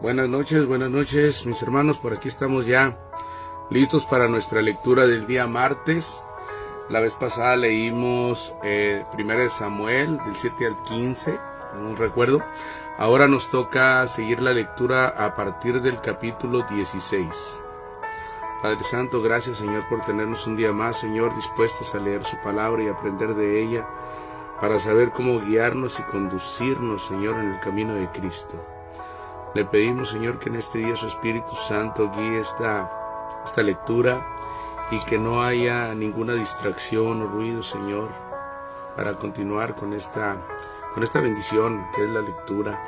Buenas noches mis hermanos, por aquí estamos ya listos para nuestra lectura del día martes. La vez pasada leímos 1 Samuel del 7 al 15, no recuerdo. Ahora nos toca seguir la lectura a partir del capítulo 16. Padre Santo, gracias Señor por tenernos un día más, Señor, dispuestos a leer su palabra y aprender de ella para saber cómo guiarnos y conducirnos, Señor, en el camino de Cristo. Le pedimos, Señor, que en este día su Espíritu Santo guíe esta lectura y que no haya ninguna distracción o ruido, Señor, para continuar con esta bendición que es la lectura.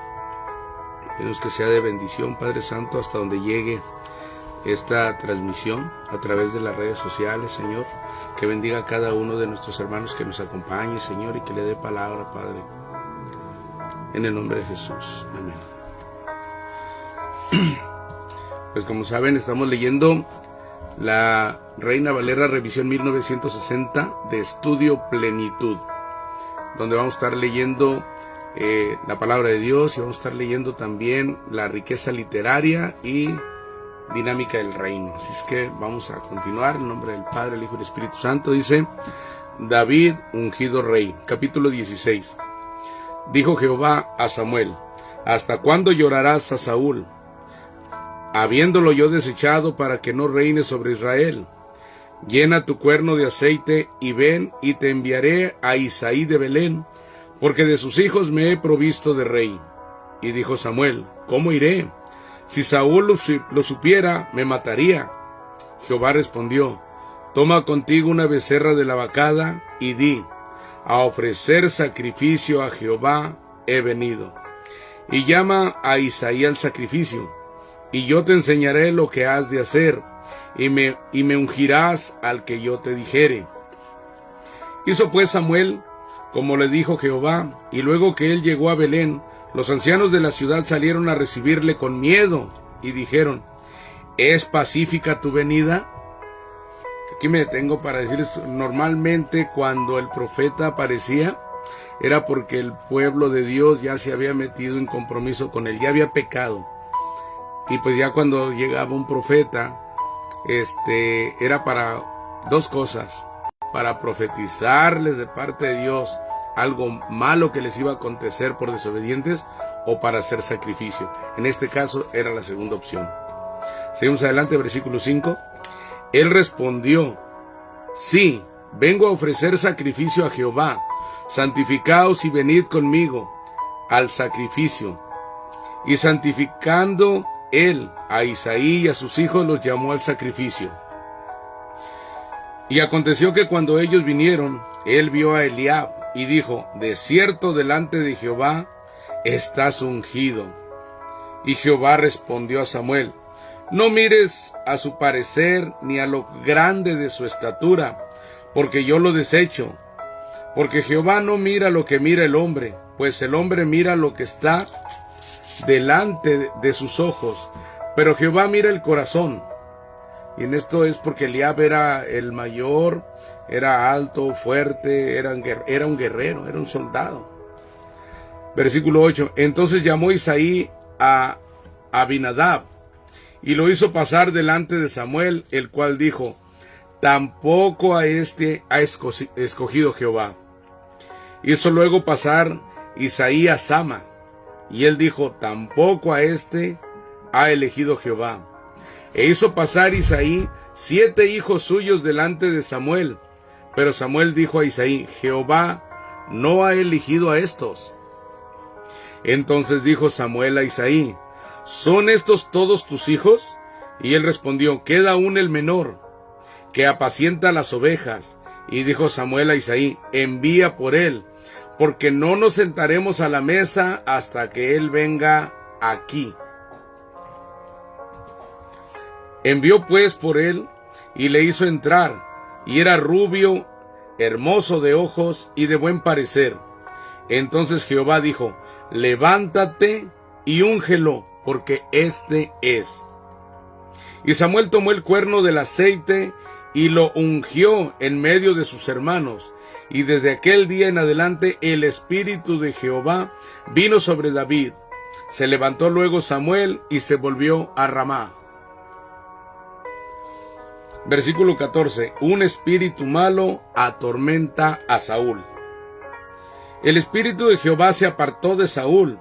Pedimos que sea de bendición, Padre Santo, hasta donde llegue esta transmisión a través de las redes sociales, Señor. Que bendiga a cada uno de nuestros hermanos que nos acompañe, Señor, y que le dé palabra, Padre. En el nombre de Jesús. Amén. Pues como saben, estamos leyendo la Reina Valera Revisión 1960 de Estudio Plenitud, donde vamos a estar leyendo la palabra de Dios y vamos a estar leyendo también la riqueza literaria y dinámica del reino. Así es que vamos a continuar en nombre del Padre, el Hijo y el Espíritu Santo. Dice: David ungido rey. Capítulo 16. Dijo Jehová a Samuel: ¿Hasta cuándo llorarás a Saúl, habiéndolo yo desechado para que no reine sobre Israel? Llena tu cuerno de aceite y ven, y te enviaré a Isaí de Belén, porque de sus hijos me he provisto de rey. Y dijo Samuel: ¿Cómo iré? Si Saúl lo supiera, me mataría. Jehová respondió: Toma contigo una becerra de la vacada y di: a ofrecer sacrificio a Jehová he venido. Y llama a Isaí al sacrificio, y yo te enseñaré lo que has de hacer, y me ungirás al que yo te dijere. Hizo pues Samuel como le dijo Jehová, y luego que él llegó a Belén, los ancianos de la ciudad salieron a recibirle con miedo, y dijeron: ¿Es pacífica tu venida? Aquí me detengo para decirles, normalmente cuando el profeta aparecía, era porque el pueblo de Dios ya se había metido en compromiso con él, ya había pecado. Y pues ya cuando llegaba un profeta, era para dos cosas: para profetizarles de parte de Dios algo malo que les iba a acontecer por desobedientes, o para hacer sacrificio. En este caso era la segunda opción. Seguimos adelante, versículo 5. Él respondió: Sí, vengo a ofrecer sacrificio a Jehová. Santificaos y venid conmigo al sacrificio. Y santificando él a Isaí y a sus hijos, los llamó al sacrificio. Y aconteció que cuando ellos vinieron, él vio a Eliab y dijo: De cierto delante de Jehová estás ungido. Y Jehová respondió a Samuel: No mires a su parecer ni a lo grande de su estatura, porque yo lo desecho. Porque Jehová no mira lo que mira el hombre, pues el hombre mira lo que está delante de sus ojos, pero Jehová mira el corazón. Y en esto es porque Eliab era el mayor, era alto, fuerte, era un guerrero, era un soldado. Versículo 8. Entonces llamó Isaí a Abinadab y lo hizo pasar delante de Samuel, el cual dijo: Tampoco a este ha escogido Jehová. Hizo luego pasar Isaí a Sama, y él dijo: Tampoco a este ha elegido Jehová. E hizo pasar Isaí 7 hijos suyos delante de Samuel. Pero Samuel dijo a Isaí: Jehová no ha elegido a estos. Entonces dijo Samuel a Isaí: ¿Son estos todos tus hijos? Y él respondió: Queda aún el menor, que apacienta las ovejas. Y dijo Samuel a Isaí: Envía por él, porque no nos sentaremos a la mesa hasta que él venga aquí. Envió pues por él, y le hizo entrar, y era rubio, hermoso de ojos y de buen parecer. Entonces Jehová dijo: Levántate y úngelo, porque este es. Y Samuel tomó el cuerno del aceite y lo ungió en medio de sus hermanos. Y desde aquel día en adelante el Espíritu de Jehová vino sobre David. Se levantó luego Samuel y se volvió a Ramá. Versículo 14. Un espíritu malo atormenta a Saúl. El espíritu de Jehová se apartó de Saúl,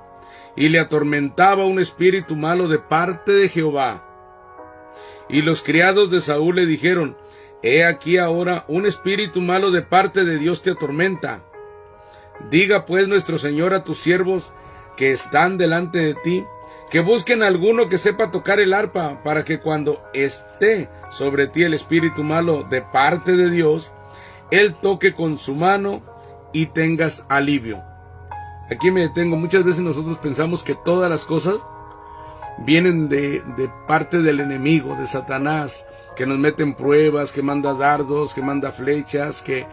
y le atormentaba un espíritu malo de parte de Jehová. Y los criados de Saúl le dijeron: He aquí ahora un espíritu malo de parte de Dios te atormenta. Diga pues nuestro Señor a tus siervos que están delante de ti, que busquen a alguno que sepa tocar el arpa, para que cuando esté sobre ti el espíritu malo de parte de Dios, él toque con su mano y tengas alivio. Aquí me detengo. Muchas veces nosotros pensamos que todas las cosas vienen de parte del enemigo, de Satanás, que nos mete en pruebas, que manda dardos, que manda flechas, que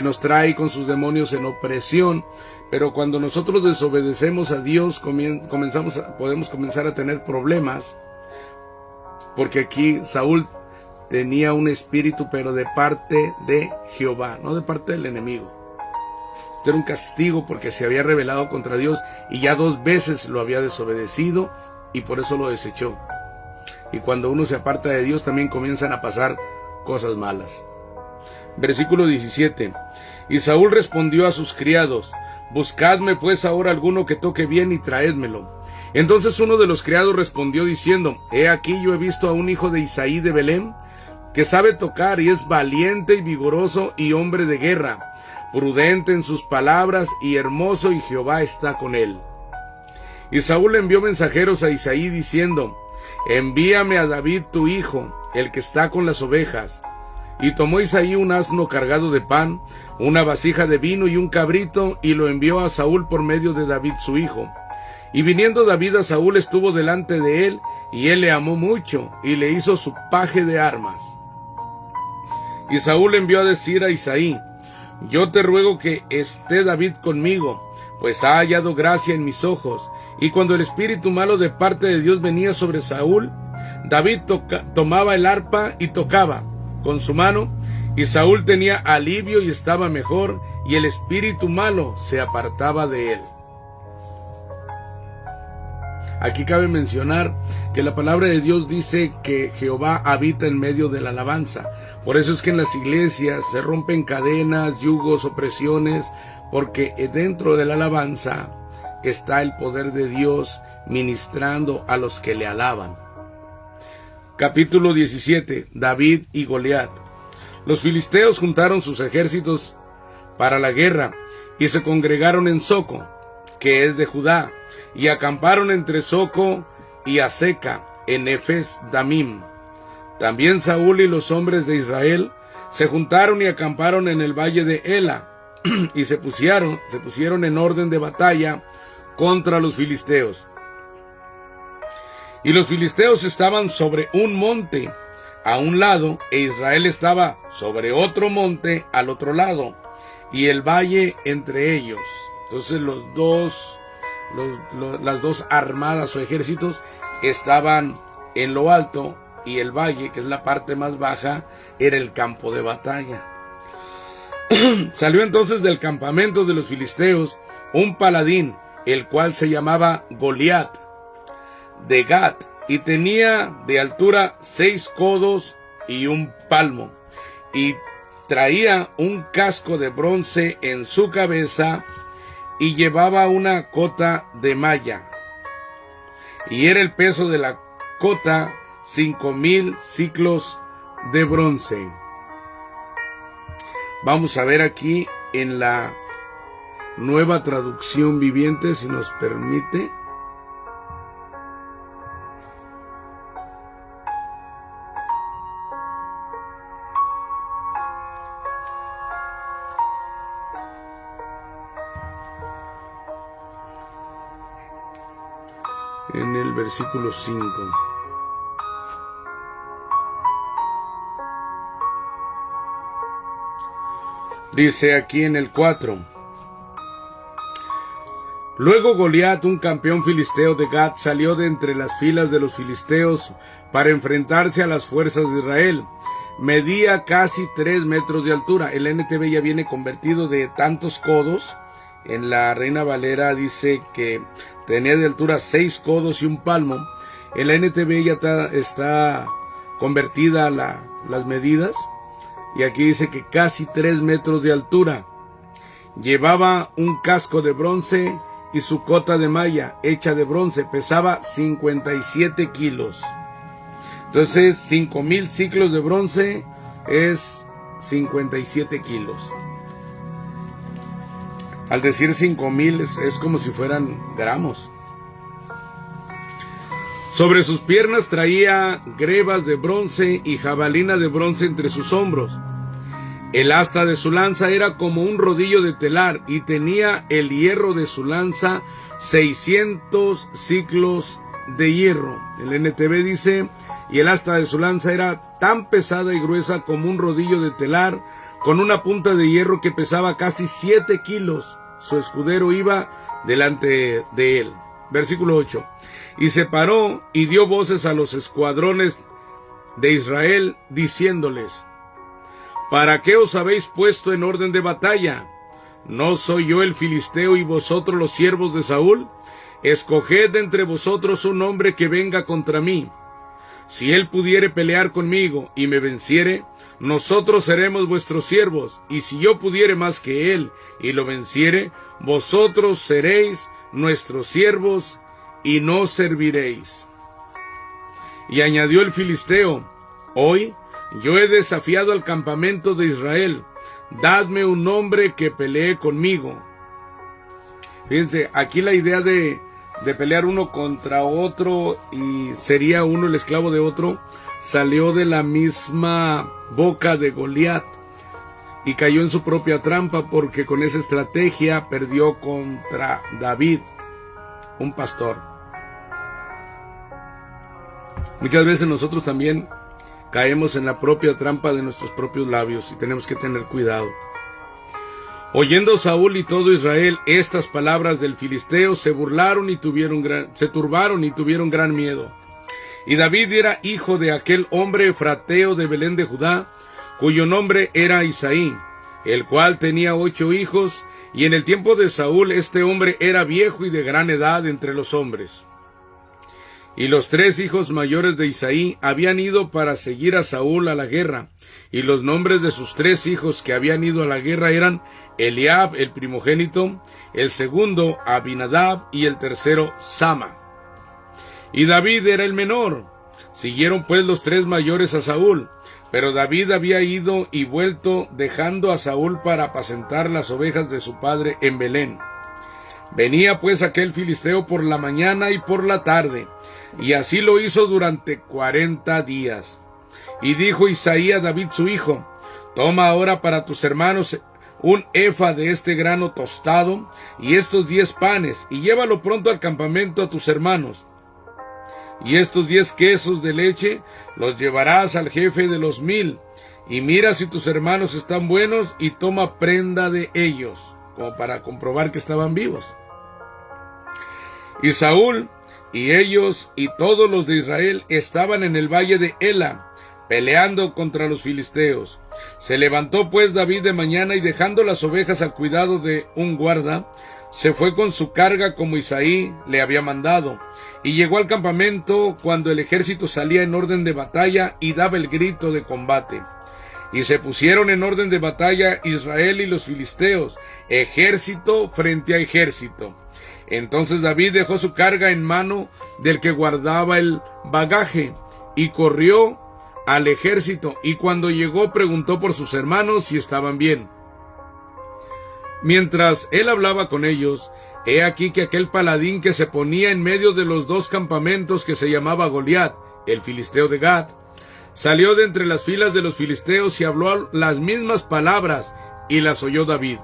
nos trae con sus demonios en opresión. Pero cuando nosotros desobedecemos a Dios, podemos comenzar a tener problemas, porque aquí Saúl tenía un espíritu, pero de parte de Jehová, no de parte del enemigo. Este era un castigo porque se había rebelado contra Dios y ya 2 veces lo había desobedecido, y por eso lo desechó. Y cuando uno se aparta de Dios, también comienzan a pasar cosas malas. Versículo 17. Y Saúl respondió a sus criados: Buscadme pues ahora alguno que toque bien y traédmelo. Entonces uno de los criados respondió diciendo: He aquí yo he visto a un hijo de Isaí de Belén, que sabe tocar y es valiente y vigoroso y hombre de guerra, prudente en sus palabras y hermoso, y Jehová está con él. Y Saúl envió mensajeros a Isaí diciendo: Envíame a David tu hijo, el que está con las ovejas. Y tomó Isaí un asno cargado de pan, una vasija de vino y un cabrito, y lo envió a Saúl por medio de David su hijo. Y viniendo David a Saúl, estuvo delante de él, y él le amó mucho, y le hizo su paje de armas. Y Saúl envió a decir a Isaí: Yo te ruego que esté David conmigo, pues ha hallado gracia en mis ojos. Y cuando el espíritu malo de parte de Dios venía sobre Saúl, David tomaba el arpa y tocaba con su mano, y Saúl tenía alivio y estaba mejor, y el espíritu malo se apartaba de él. Aquí cabe mencionar que la palabra de Dios dice que Jehová habita en medio de la alabanza. Por eso es que en las iglesias se rompen cadenas, yugos, opresiones, porque dentro de la alabanza está el poder de Dios ministrando a los que le alaban. Capítulo 17. David y Goliat. Los filisteos juntaron sus ejércitos para la guerra y se congregaron en Soco, que es de Judá, y acamparon entre Soco y Aseca, en Efes Damim. También Saúl y los hombres de Israel se juntaron y acamparon en el valle de Ela, y se pusieron en orden de batalla contra los filisteos. Y los filisteos estaban sobre un monte a un lado, e Israel estaba sobre otro monte al otro lado, y el valle entre ellos. Entonces las dos armadas o ejércitos estaban en lo alto, y el valle, que es la parte más baja, era el campo de batalla. Salió entonces del campamento de los filisteos un paladín, el cual se llamaba Goliat, de Gat, y tenía de altura 6 codos y 1 palmo, y traía un casco de bronce en su cabeza, y llevaba una cota de malla, y era el peso de la cota 5,000 siclos de bronce. Vamos a ver aquí en la Nueva Traducción Viviente, si nos permite. En el versículo 5. Dice aquí en el 4. Luego Goliat, un campeón filisteo de Gat, salió de entre las filas de los filisteos para enfrentarse a las fuerzas de Israel. Medía casi 3 metros de altura. El NTV ya viene convertido de tantos codos. En la Reina Valera dice que tenía de altura 6 codos y un palmo. En la NTV ya está convertida las medidas, y aquí dice que casi 3 metros de altura. Llevaba un casco de bronce y su cota de malla hecha de bronce, pesaba 57 kilos. Entonces 5,000 ciclos de bronce es 57 kilos. Al decir 5,000 es como si fueran gramos. Sobre sus piernas traía grebas de bronce y jabalina de bronce entre sus hombros. El asta de su lanza era como un rodillo de telar, y tenía el hierro de su lanza 600 ciclos de hierro. El NTV dice: y el asta de su lanza era tan pesada y gruesa como un rodillo de telar, con una punta de hierro que pesaba casi 7 kilos. Su escudero iba delante de él. Versículo 8. Y se paró y dio voces a los escuadrones de Israel, diciéndoles: ¿para qué os habéis puesto en orden de batalla? ¿No soy yo el filisteo y vosotros los siervos de Saúl? Escoged de entre vosotros un hombre que venga contra mí. Si él pudiere pelear conmigo y me venciere, nosotros seremos vuestros siervos, y si yo pudiere más que él y lo venciere, vosotros seréis nuestros siervos y no serviréis. Y añadió el filisteo: hoy yo he desafiado al campamento de Israel, dadme un hombre que pelee conmigo. Fíjense, aquí la idea de pelear uno contra otro y sería uno el esclavo de otro, salió de la misma boca de Goliat y cayó en su propia trampa, porque con esa estrategia perdió contra David, un pastor. Muchas veces nosotros también caemos en la propia trampa de nuestros propios labios y tenemos que tener cuidado. Oyendo Saúl y todo Israel estas palabras del filisteo, se turbaron y tuvieron gran miedo. Y David era hijo de aquel hombre efrateo de Belén de Judá, cuyo nombre era Isaí, el cual tenía 8 hijos, y en el tiempo de Saúl este hombre era viejo y de gran edad entre los hombres. Y los 3 hijos mayores de Isaí habían ido para seguir a Saúl a la guerra, y los nombres de sus 3 hijos que habían ido a la guerra eran Eliab, el primogénito, el segundo Abinadab, y el tercero Sama. Y David era el menor. Siguieron pues los 3 mayores a Saúl, pero David había ido y vuelto, dejando a Saúl para apacentar las ovejas de su padre en Belén. Venía pues aquel filisteo por la mañana y por la tarde, y así lo hizo durante 40 días. Y dijo Isaí a David su hijo: toma ahora para tus hermanos un efa de este grano tostado y estos 10 panes, y llévalo pronto al campamento a tus hermanos. Y estos 10 quesos de leche los llevarás al jefe de los 1000, y mira si tus hermanos están buenos, y toma prenda de ellos, como para comprobar que estaban vivos. Y Saúl y ellos y todos los de Israel estaban en el valle de Ela, peleando contra los filisteos. Se levantó pues David de mañana, y dejando las ovejas al cuidado de un guarda, se fue con su carga como Isaí le había mandado, y llegó al campamento cuando el ejército salía en orden de batalla y daba el grito de combate. Y se pusieron en orden de batalla Israel y los filisteos, ejército frente a ejército. Entonces David dejó su carga en mano del que guardaba el bagaje, y corrió al ejército, y cuando llegó preguntó por sus hermanos si estaban bien. Mientras él hablaba con ellos, he aquí que aquel paladín que se ponía en medio de los 2 campamentos, que se llamaba Goliat, el filisteo de Gat, salió de entre las filas de los filisteos y habló las mismas palabras, y las oyó David.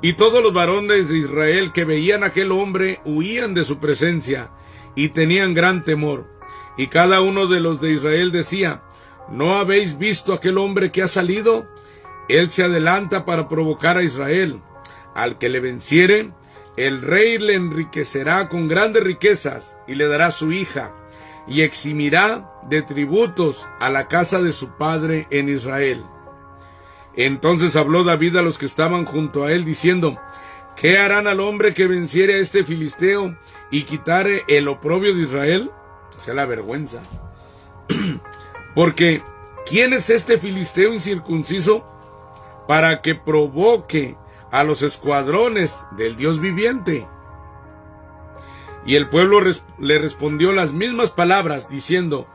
Y todos los varones de Israel que veían a aquel hombre huían de su presencia, y tenían gran temor. Y cada uno de los de Israel decía: ¿no habéis visto aquel hombre que ha salido? Él se adelanta para provocar a Israel. Al que le venciere, el rey le enriquecerá con grandes riquezas, y le dará su hija, y eximirá de tributos a la casa de su padre en Israel. Entonces habló David a los que estaban junto a él, diciendo: ¿qué harán al hombre que venciere a este filisteo y quitare el oprobio de Israel? O sea, la vergüenza. Porque, ¿quién es este filisteo incircunciso para que provoque a los escuadrones del Dios viviente? Y el pueblo le respondió las mismas palabras, diciendo: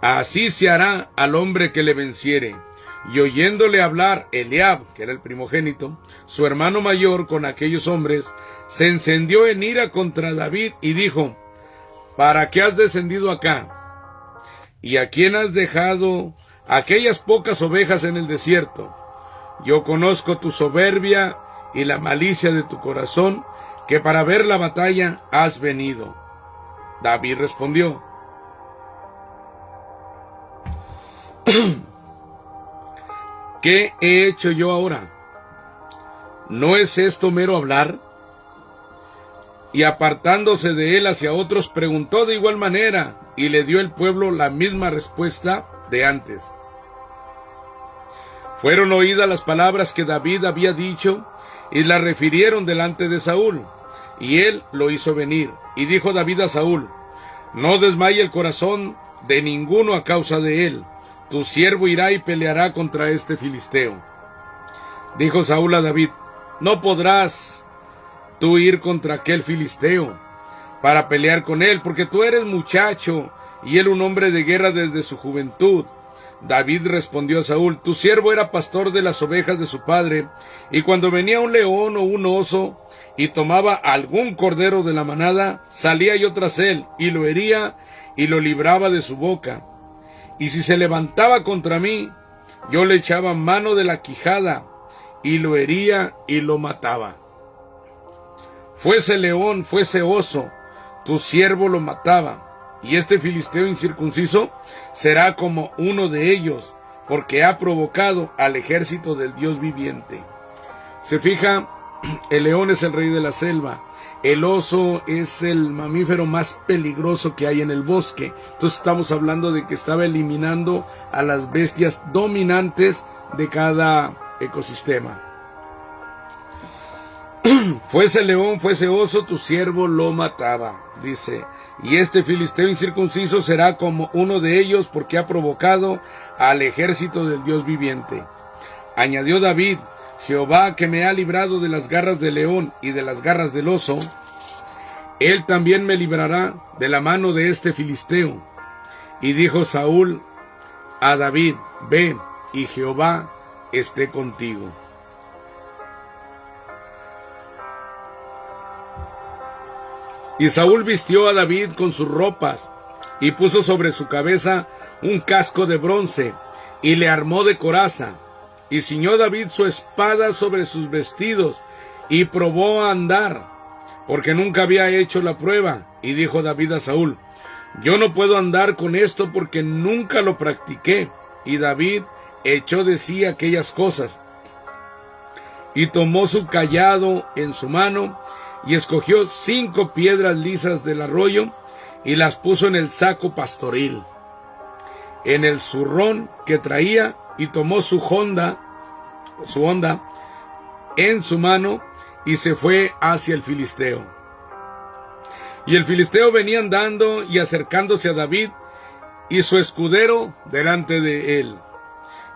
así se hará al hombre que le venciere. Y oyéndole hablar Eliab, que era el primogénito, su hermano mayor, con aquellos hombres, se encendió en ira contra David y dijo: ¿para qué has descendido acá? ¿Y a quién has dejado aquellas pocas ovejas en el desierto? Yo conozco tu soberbia y la malicia de tu corazón, que para ver la batalla has venido. David respondió: ¿qué he hecho yo ahora? ¿No es esto mero hablar? Y apartándose de él hacia otros, preguntó de igual manera, y le dio el pueblo la misma respuesta de antes. Fueron oídas las palabras que David había dicho, y las refirieron delante de Saúl, y él lo hizo venir. Y dijo David a Saúl: no desmaye el corazón de ninguno a causa de él. Tu siervo irá y peleará contra este filisteo. Dijo Saúl a David: no podrás tú ir contra aquel filisteo para pelear con él, porque tú eres muchacho y él un hombre de guerra desde su juventud. David respondió a Saúl: tu siervo era pastor de las ovejas de su padre, y cuando venía un león o un oso y tomaba algún cordero de la manada, salía yo tras él y lo hería y lo libraba de su boca. Y si se levantaba contra mí, yo le echaba mano de la quijada y lo hería y lo mataba. Fuese león, fuese oso, tu siervo lo mataba, y este filisteo incircunciso será como uno de ellos, porque ha provocado al ejército del Dios viviente. Se fija, el león es el rey de la selva, el oso es el mamífero más peligroso que hay en el bosque. Entonces estamos hablando de que estaba eliminando a las bestias dominantes de cada ecosistema. Fuese león, fuese oso, tu siervo lo mataba, dice. Y este filisteo incircunciso será como uno de ellos, porque ha provocado al ejército del Dios viviente. Añadió David: Jehová, que me ha librado de las garras del león y de las garras del oso, él también me librará de la mano de este filisteo. Y dijo Saúl a David: ve, y Jehová esté contigo. Y Saúl vistió a David con sus ropas, y puso sobre su cabeza un casco de bronce, y le armó de coraza. Y ciñó David su espada sobre sus vestidos, y probó a andar, porque nunca había hecho la prueba. Y dijo David a Saúl: yo no puedo andar con esto, porque nunca lo practiqué. Y David echó de sí aquellas cosas, y tomó su cayado en su mano, y escogió 5 piedras lisas del arroyo, y las puso en el saco pastoril, en el zurrón que traía, y tomó su honda en su mano, y se fue hacia el filisteo. Y el filisteo venía andando y acercándose a David, y su escudero delante de él.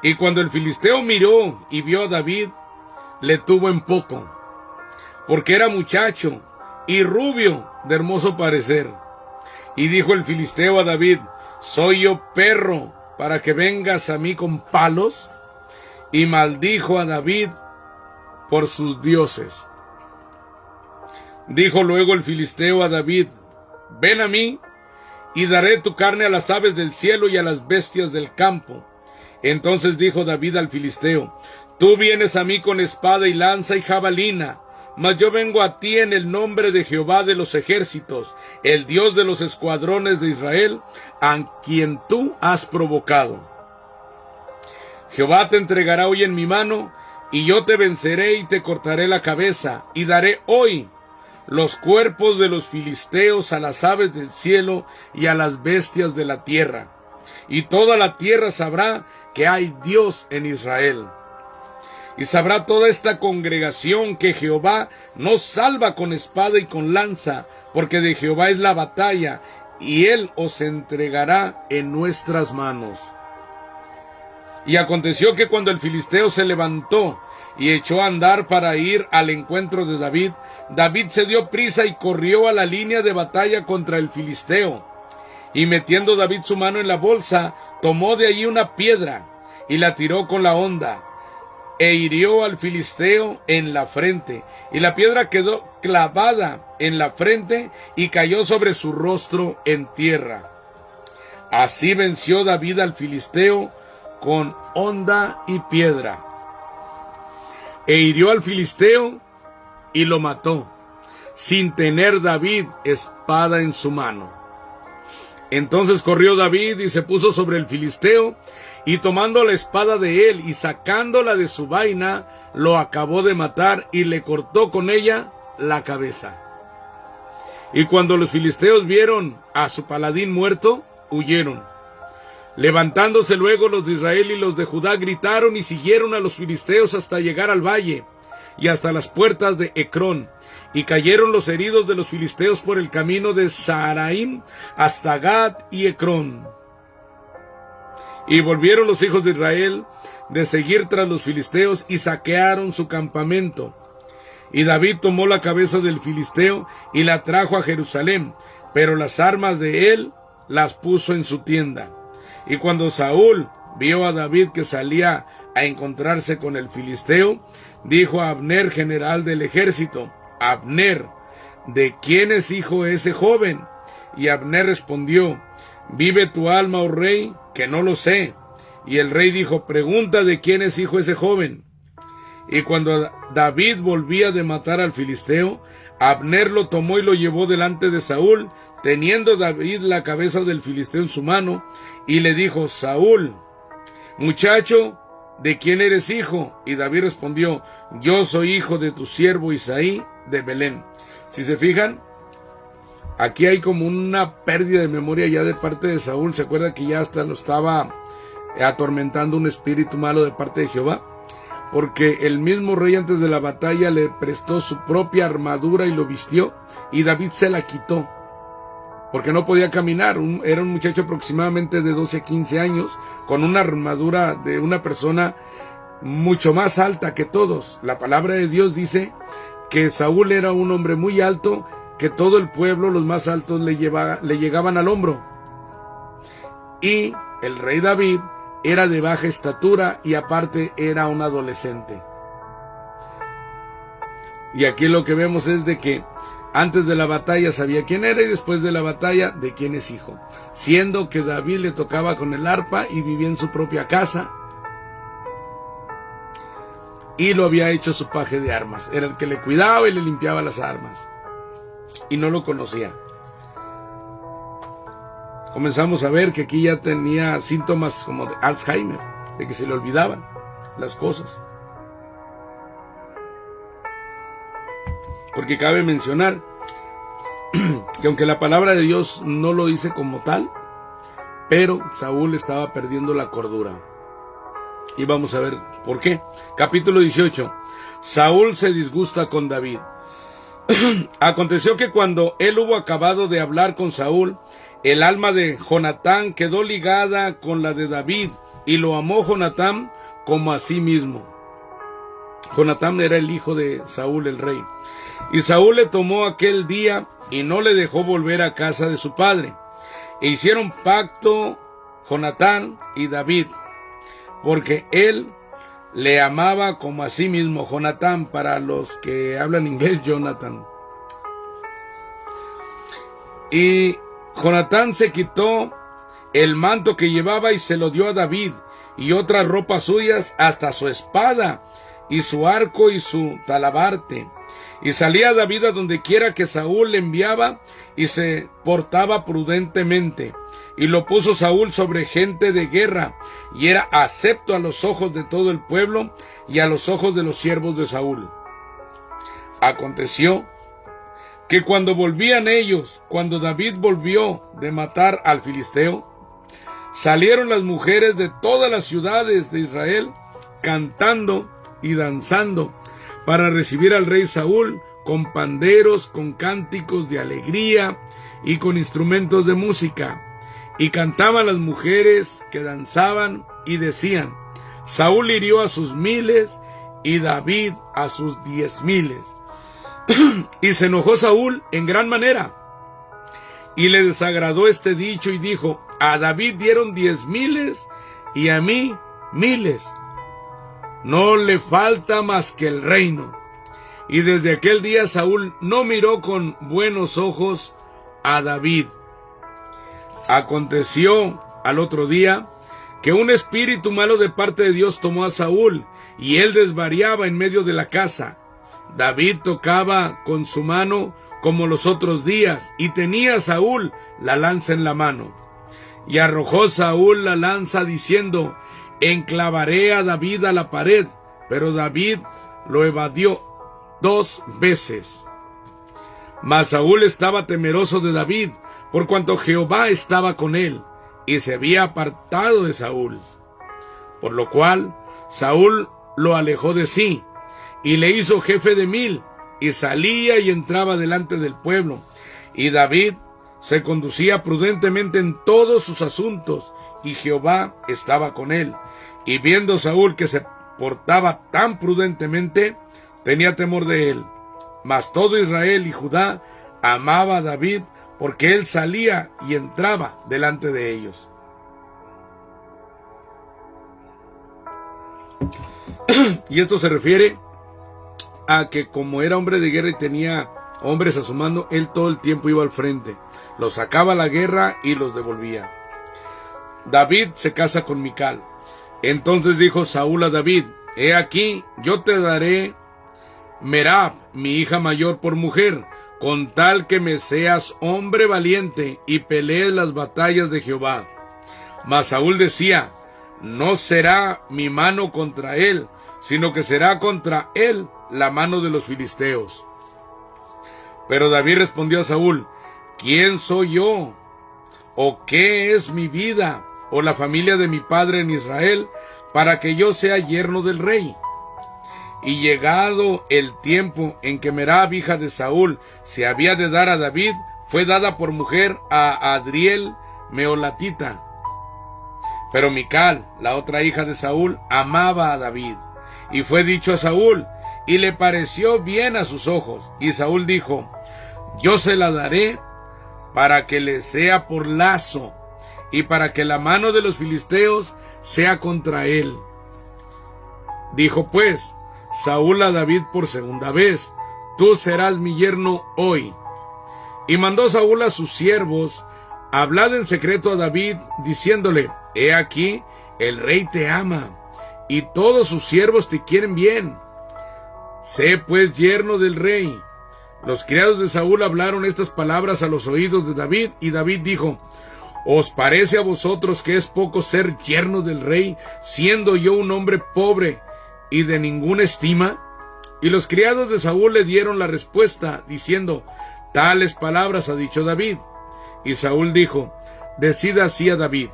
Y cuando el filisteo miró y vio a David, le tuvo en poco, porque era muchacho y rubio de hermoso parecer. Y dijo el filisteo a David: ¿soy yo perro para que vengas a mí con palos? Y maldijo a David por sus dioses. Dijo luego el filisteo a David: ven a mí, y daré tu carne a las aves del cielo y a las bestias del campo. Entonces dijo David al filisteo: tú vienes a mí con espada y lanza y jabalina, mas yo vengo a ti en el nombre de Jehová de los ejércitos, el Dios de los escuadrones de Israel, a quien tú has provocado. Jehová te entregará hoy en mi mano, y yo te venceré y te cortaré la cabeza, y daré hoy los cuerpos de los filisteos a las aves del cielo y a las bestias de la tierra. Y toda la tierra sabrá que hay Dios en Israel. Y sabrá toda esta congregación que Jehová nos salva con espada y con lanza, porque de Jehová es la batalla, y él os entregará en nuestras manos. Y aconteció que cuando el filisteo se levantó y echó a andar para ir al encuentro de David, David se dio prisa y corrió a la línea de batalla contra el filisteo. Y metiendo David su mano en la bolsa, tomó de allí una piedra y la tiró con la honda, e hirió al filisteo en la frente, y la piedra quedó clavada en la frente y cayó sobre su rostro en tierra. Así venció David al filisteo con honda y piedra, e hirió al filisteo y lo mató, sin tener David espada en su mano. Entonces corrió David y se puso sobre el filisteo, y tomando la espada de él y sacándola de su vaina, lo acabó de matar y le cortó con ella la cabeza. Y cuando los filisteos vieron a su paladín muerto, huyeron. Levantándose luego los de Israel y los de Judá gritaron y siguieron a los filisteos hasta llegar al valle y hasta las puertas de Ecrón. Y cayeron los heridos de los filisteos por el camino de Saharaim hasta Gat y Ecrón. Y volvieron los hijos de Israel de seguir tras los filisteos y saquearon su campamento. Y David tomó la cabeza del filisteo y la trajo a Jerusalén, pero las armas de él las puso en su tienda. Y cuando Saúl vio a David que salía a encontrarse con el filisteo, dijo a Abner, general del ejército: Abner, ¿de quién es hijo ese joven? Y Abner respondió: vive tu alma, oh rey, que no lo sé. Y el rey dijo: pregunta de quién es hijo ese joven. Y cuando David volvía de matar al filisteo, Abner lo tomó y lo llevó delante de Saúl, teniendo David la cabeza del filisteo en su mano, y le dijo: Saúl, muchacho, ¿de quién eres hijo? Y David respondió: yo soy hijo de tu siervo Isaí de Belén. Si se fijan, aquí hay como una pérdida de memoria ya de parte de Saúl. ¿Se acuerda que ya hasta lo estaba atormentando un espíritu malo de parte de Jehová? Porque el mismo rey antes de la batalla le prestó su propia armadura y lo vistió, y David se la quitó, porque no podía caminar. Era un muchacho aproximadamente de 12 a 15 años, con una armadura de una persona mucho más alta que todos. La palabra de Dios dice que Saúl era un hombre muy alto, que todo el pueblo, los más altos, le llegaban al hombro. Y el rey David era de baja estatura y aparte era un adolescente. Y aquí lo que vemos es de que antes de la batalla sabía quién era, y después de la batalla de quién es hijo. Siendo que David le tocaba con el arpa y vivía en su propia casa, y lo había hecho su paje de armas. Era el que le cuidaba y le limpiaba las armas. Y no lo conocía. Comenzamos a ver que aquí ya tenía síntomas como de Alzheimer, de que se le olvidaban las cosas. Porque cabe mencionar que aunque la palabra de Dios no lo dice como tal, pero Saúl estaba perdiendo la cordura. Y vamos a ver por qué. Capítulo 18. Saúl se disgusta con David. Aconteció que cuando él hubo acabado de hablar con Saúl, el alma de Jonatán quedó ligada con la de David, y lo amó Jonatán como a sí mismo. Jonatán era el hijo de Saúl el rey. Y Saúl le tomó aquel día y no le dejó volver a casa de su padre. E hicieron pacto Jonatán y David, porque él le amaba como a sí mismo. Jonatán, para los que hablan inglés, Jonathan. Y Jonatán se quitó el manto que llevaba y se lo dio a David, y otras ropas suyas, hasta su espada y su arco y su talabarte. Y salía David a donde quiera que Saúl le enviaba, y se portaba prudentemente. Y lo puso Saúl sobre gente de guerra, y era acepto a los ojos de todo el pueblo y a los ojos de los siervos de Saúl. Aconteció que cuando volvían ellos, cuando David volvió de matar al filisteo, salieron las mujeres de todas las ciudades de Israel cantando y danzando para recibir al rey Saúl con panderos, con cánticos de alegría y con instrumentos de música. Y cantaban las mujeres que danzaban y decían: Saúl hirió a sus 1000 y David a sus 10,000. Y se enojó Saúl en gran manera, y le desagradó este dicho, y dijo: a David dieron 10,000 y a mí 1000. No le falta más que el reino. Y desde aquel día Saúl no miró con buenos ojos a David. Aconteció al otro día que un espíritu malo de parte de Dios tomó a Saúl, y él desvariaba en medio de la casa. David tocaba con su mano como los otros días, y tenía Saúl la lanza en la mano. Y arrojó Saúl la lanza diciendo: enclavaré a David a la pared. Pero David lo evadió 2 veces. Mas Saúl estaba temeroso de David, por cuanto Jehová estaba con él, y se había apartado de Saúl. Por lo cual Saúl lo alejó de sí, y le hizo jefe de 1000, y salía y entraba delante del pueblo. Y David se conducía prudentemente en todos sus asuntos, y Jehová estaba con él. Y viendo Saúl que se portaba tan prudentemente, tenía temor de él. Mas todo Israel y Judá amaba a David, porque él salía y entraba delante de ellos. Y esto se refiere a que como era hombre de guerra y tenía hombres a su mando, él todo el tiempo iba al frente, los sacaba a la guerra y los devolvía. David se casa con Mical. Entonces dijo Saúl a David: he aquí, yo te daré Merab, mi hija mayor, por mujer, con tal que me seas hombre valiente y pelees las batallas de Jehová. Mas Saúl decía: no será mi mano contra él, sino que será contra él la mano de los filisteos. Pero David respondió a Saúl: ¿quién soy yo? ¿O qué es mi vida o la familia de mi padre en Israel para que yo sea yerno del rey? Y llegado el tiempo en que Merab, hija de Saúl, se había de dar a David, fue dada por mujer a Adriel Meolatita. Pero Mical, la otra hija de Saúl, amaba a David. Y fue dicho a Saúl, y le pareció bien a sus ojos. Y Saúl dijo: yo se la daré para que le sea por lazo, y para que la mano de los filisteos sea contra él. Dijo pues Saúl a David por segunda vez: tú serás mi yerno hoy. Y mandó Saúl a sus siervos: hablad en secreto a David, diciéndole: he aquí, el rey te ama, y todos sus siervos te quieren bien. Sé pues yerno del rey. Los criados de Saúl hablaron estas palabras a los oídos de David, y David dijo: ¿os parece a vosotros que es poco ser yerno del rey, siendo yo un hombre pobre y de ninguna estima? Y los criados de Saúl le dieron la respuesta, diciendo: tales palabras ha dicho David. Y Saúl dijo: decid así a David: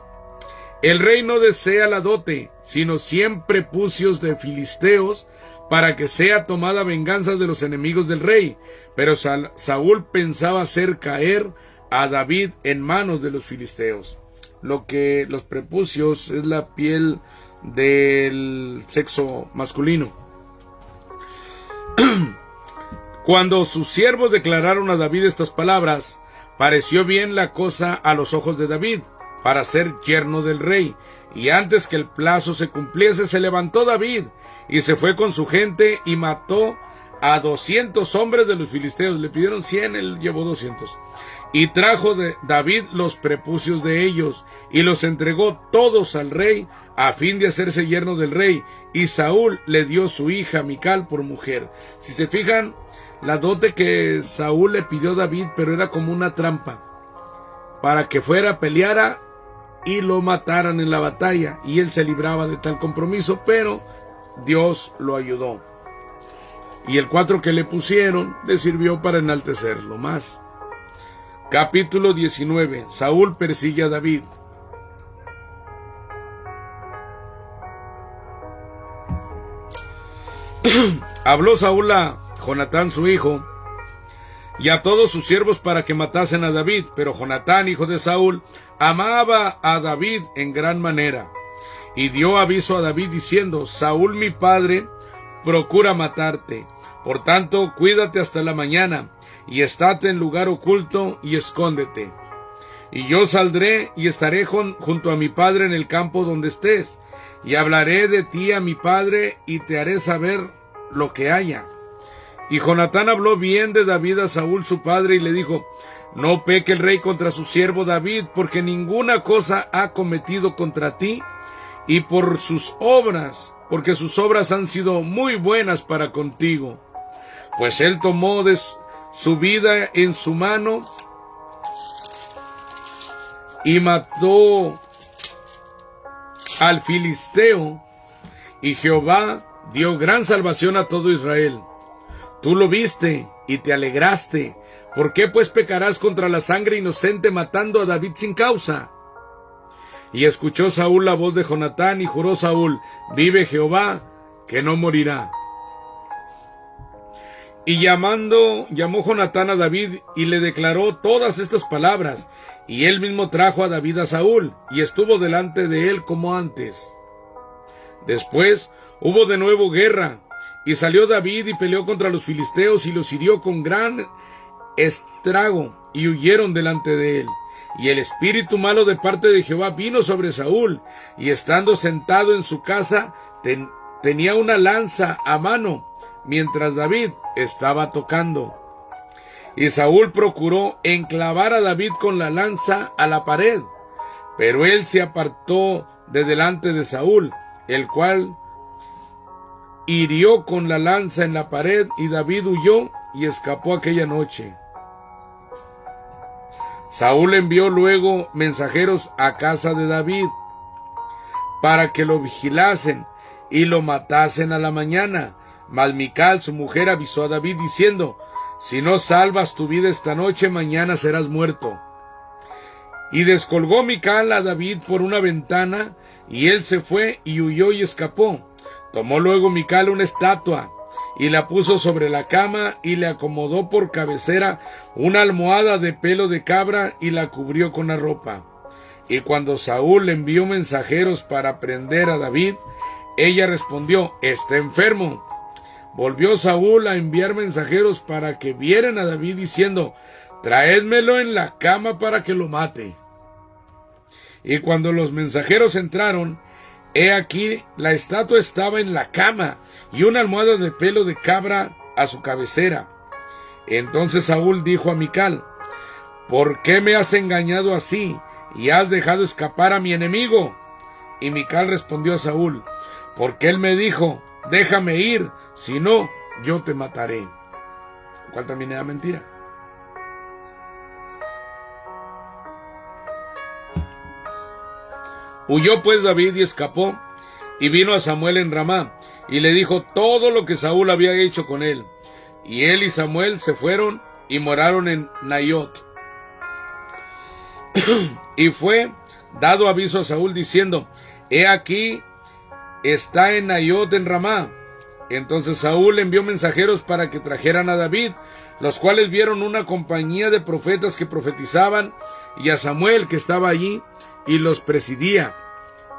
el rey no desea la dote, sino 100 prepucios de filisteos, para que sea tomada venganza de los enemigos del rey. Pero Saúl pensaba hacer caer a David en manos de los filisteos. Los prepucios es la piel del sexo masculino. Cuando sus siervos declararon a David estas palabras, pareció bien la cosa a los ojos de David para ser yerno del rey. Y antes que el plazo se cumpliese, se levantó David y se fue con su gente y mató a 200 hombres de los filisteos. Le pidieron 100, él llevó 200. Y trajo de David los prepucios de ellos y los entregó todos al rey a fin de hacerse yerno del rey. Y Saúl le dio su hija Mical por mujer. Si se fijan, la dote que Saúl le pidió a David, pero era como una trampa para que fuera, peleara y lo mataran en la batalla, y él se libraba de tal compromiso, pero Dios lo ayudó. Y el 4 que le pusieron le sirvió para enaltecerlo más. Capítulo 19. Saúl persigue a David. Habló Saúl a Jonatán su hijo y a todos sus siervos para que matasen a David, pero Jonatán, hijo de Saúl, amaba a David en gran manera, y dio aviso a David diciendo: Saúl mi padre procura matarte, por tanto cuídate hasta la mañana, y estate en lugar oculto y escóndete. Y yo saldré y estaré junto a mi padre en el campo donde estés, y hablaré de ti a mi padre y te haré saber lo que haya. Y Jonatán habló bien de David a Saúl su padre y le dijo: no peque el rey contra su siervo David, porque ninguna cosa ha cometido contra ti, y porque sus obras han sido muy buenas para contigo. Pues él tomó de su vida en su mano y mató al filisteo, y Jehová dio gran salvación a todo Israel. Tú lo viste y te alegraste. ¿Por qué pues pecarás contra la sangre inocente matando a David sin causa? Y escuchó Saúl la voz de Jonatán, y juró Saúl: vive Jehová, que no morirá. Y llamó Jonatán a David y le declaró todas estas palabras, y él mismo trajo a David a Saúl, y estuvo delante de él como antes. Después hubo de nuevo guerra, y salió David y peleó contra los filisteos, y los hirió con gran estrago, y huyeron delante de él. Y el espíritu malo de parte de Jehová vino sobre Saúl, y estando sentado en su casa, tenía una lanza a mano, mientras David estaba tocando. Y Saúl procuró enclavar a David con la lanza a la pared, pero él se apartó de delante de Saúl, el cual hirió con la lanza en la pared, y David huyó y escapó aquella noche. Saúl envió luego mensajeros a casa de David para que lo vigilasen y lo matasen a la mañana. Mas Mical, su mujer, avisó a David diciendo: si no salvas tu vida esta noche, mañana serás muerto. Y descolgó Mical a David por una ventana, y él se fue y huyó y escapó. Tomó luego Mical una estatua y la puso sobre la cama, y le acomodó por cabecera una almohada de pelo de cabra, y la cubrió con la ropa. Y cuando Saúl envió mensajeros para prender a David, ella respondió: está enfermo. Volvió Saúl a enviar mensajeros para que vieran a David, diciendo: traédmelo en la cama para que lo mate. Y cuando los mensajeros entraron, he aquí la estatua estaba en la cama, y una almohada de pelo de cabra a su cabecera. Entonces Saúl dijo a Mical: ¿por qué me has engañado así, y has dejado escapar a mi enemigo? Y Mical respondió a Saúl: porque él me dijo: déjame ir, si no, yo te mataré. ¿Cuál también era mentira? Huyó pues David y escapó, y vino a Samuel en Ramá, y le dijo todo lo que Saúl había hecho con él. Y él y Samuel se fueron y moraron en Naiot. Y fue dado aviso a Saúl diciendo: he aquí está en Naiot en Ramá. Entonces Saúl envió mensajeros para que trajeran a David, los cuales vieron una compañía de profetas que profetizaban, y a Samuel, que estaba allí y los presidía.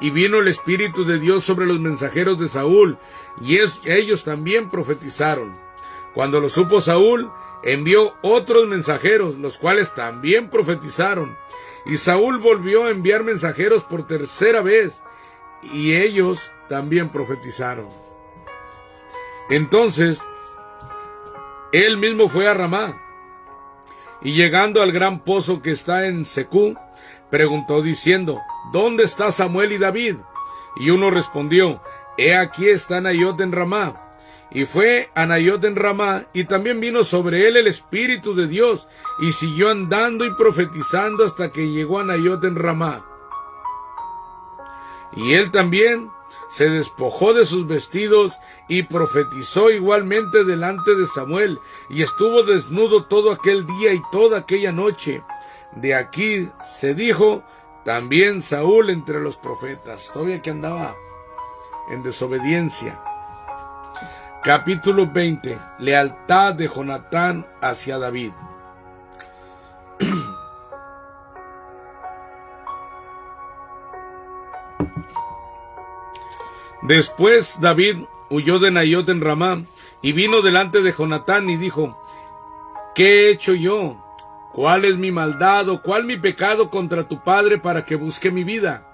Y vino el Espíritu de Dios sobre los mensajeros de Saúl, y ellos también profetizaron. Cuando lo supo Saúl, envió otros mensajeros, los cuales también profetizaron. Y Saúl volvió a enviar mensajeros por tercera vez, y ellos también profetizaron. Entonces él mismo fue a Ramá, y llegando al gran pozo que está en Secú, preguntó diciendo: ¿dónde está Samuel y David? Y uno respondió: he aquí está Naiot en Ramá. Y fue a Naiot en Ramá, y también vino sobre él el Espíritu de Dios, y siguió andando y profetizando hasta que llegó a Naiot en Ramá. Y él también se despojó de sus vestidos y profetizó igualmente delante de Samuel, y estuvo desnudo todo aquel día y toda aquella noche. De aquí se dijo también Saúl entre los profetas. Todavía que andaba en desobediencia. Capítulo 20. Lealtad de Jonatán hacia David. Después David huyó de Naiot en Ramá y vino delante de Jonatán y dijo: ¿Qué he hecho yo? ¿Cuál es mi maldad o cuál mi pecado contra tu padre para que busque mi vida?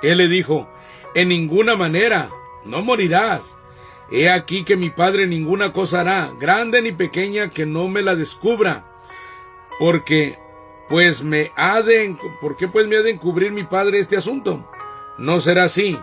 Él le dijo: en ninguna manera, no morirás. He aquí que mi padre ninguna cosa hará, grande ni pequeña, que no me la descubra. ¿Por qué pues me ha de encubrir mi padre este asunto? No será así.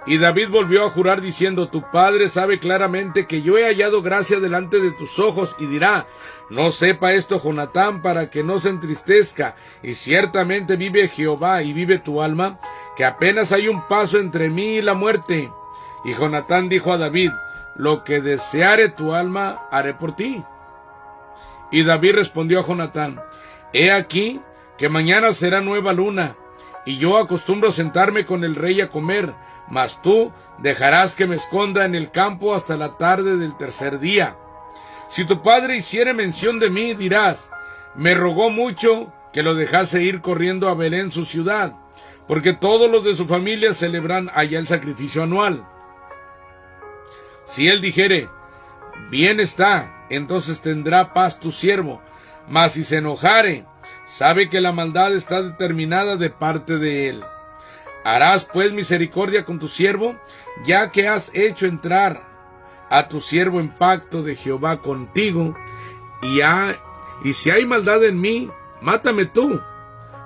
Y David volvió a jurar diciendo: tu padre sabe claramente que yo he hallado gracia delante de tus ojos, y dirá: no sepa esto Jonatán, para que no se entristezca. Y ciertamente vive Jehová y vive tu alma, que apenas hay un paso entre mí y la muerte. Y Jonatán dijo a David: lo que deseare tu alma haré por ti. Y David respondió a Jonatán: he aquí que mañana será nueva luna, y yo acostumbro sentarme con el rey a comer, mas tú dejarás que me esconda en el campo hasta la tarde del tercer día. Si tu padre hiciere mención de mí, dirás: me rogó mucho que lo dejase ir corriendo a Belén su ciudad, porque todos los de su familia celebran allá el sacrificio anual. Si él dijere: bien está, entonces tendrá paz tu siervo. Mas si se enojare, sabe que la maldad está determinada de parte de él. Harás pues misericordia con tu siervo, ya que has hecho entrar a tu siervo en pacto de Jehová contigo, y si hay maldad en mí, mátame tú,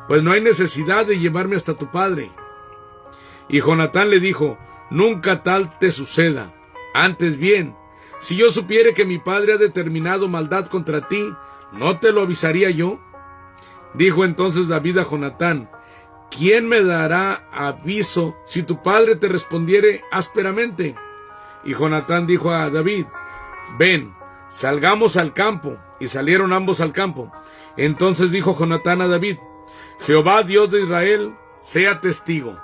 pues no hay necesidad de llevarme hasta tu padre. Y Jonatán le dijo: nunca tal te suceda. Antes bien, si yo supiere que mi padre ha determinado maldad contra ti, ¿no te lo avisaría yo? Dijo entonces David a Jonatán: ¿quién me dará aviso si tu padre te respondiere ásperamente? Y Jonatán dijo a David: ven, salgamos al campo. Y salieron ambos al campo. Entonces dijo Jonatán a David: Jehová Dios de Israel sea testigo.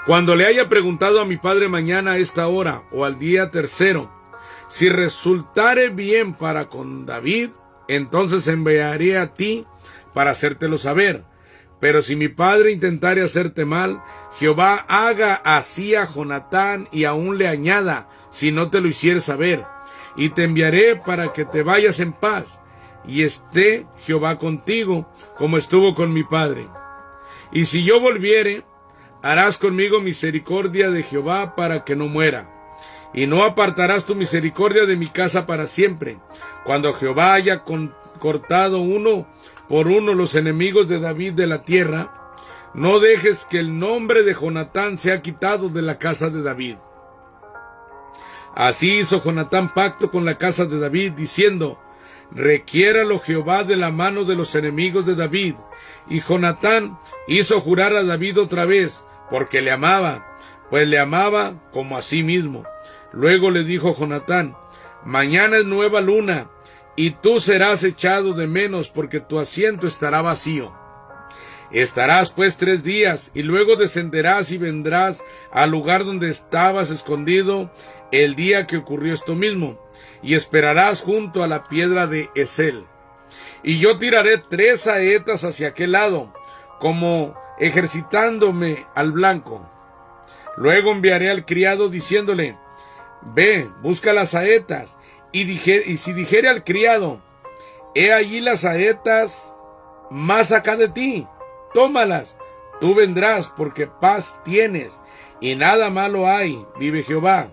Cuando le haya preguntado a mi padre mañana a esta hora o al día tercero, si resultare bien para con David, entonces enviaré a ti para hacértelo saber. Pero si mi padre intentare hacerte mal, Jehová haga así a Jonatán y aún le añada, si no te lo hiciere saber. Y te enviaré para que te vayas en paz, y esté Jehová contigo, como estuvo con mi padre. Y si yo volviere, harás conmigo misericordia de Jehová para que no muera. Y no apartarás tu misericordia de mi casa para siempre. Cuando Jehová haya cortado uno por uno los enemigos de David de la tierra, no dejes que el nombre de Jonatán sea quitado de la casa de David. Así hizo Jonatán pacto con la casa de David, diciendo: requiéralo Jehová de la mano de los enemigos de David. Y Jonatán hizo jurar a David otra vez, porque le amaba, pues le amaba como a sí mismo. Luego le dijo Jonatán: mañana es nueva luna, y tú serás echado de menos, porque tu asiento estará vacío. Estarás pues 3 días, y luego descenderás y vendrás al lugar donde estabas escondido el día que ocurrió esto mismo, y esperarás junto a la piedra de Esel. Y yo tiraré 3 saetas hacia aquel lado, como ejercitándome al blanco. Luego enviaré al criado diciéndole: ve, busca las saetas. Y si dijere al criado: he allí las saetas más acá de ti, tómalas, tú vendrás, porque paz tienes, y nada malo hay, vive Jehová.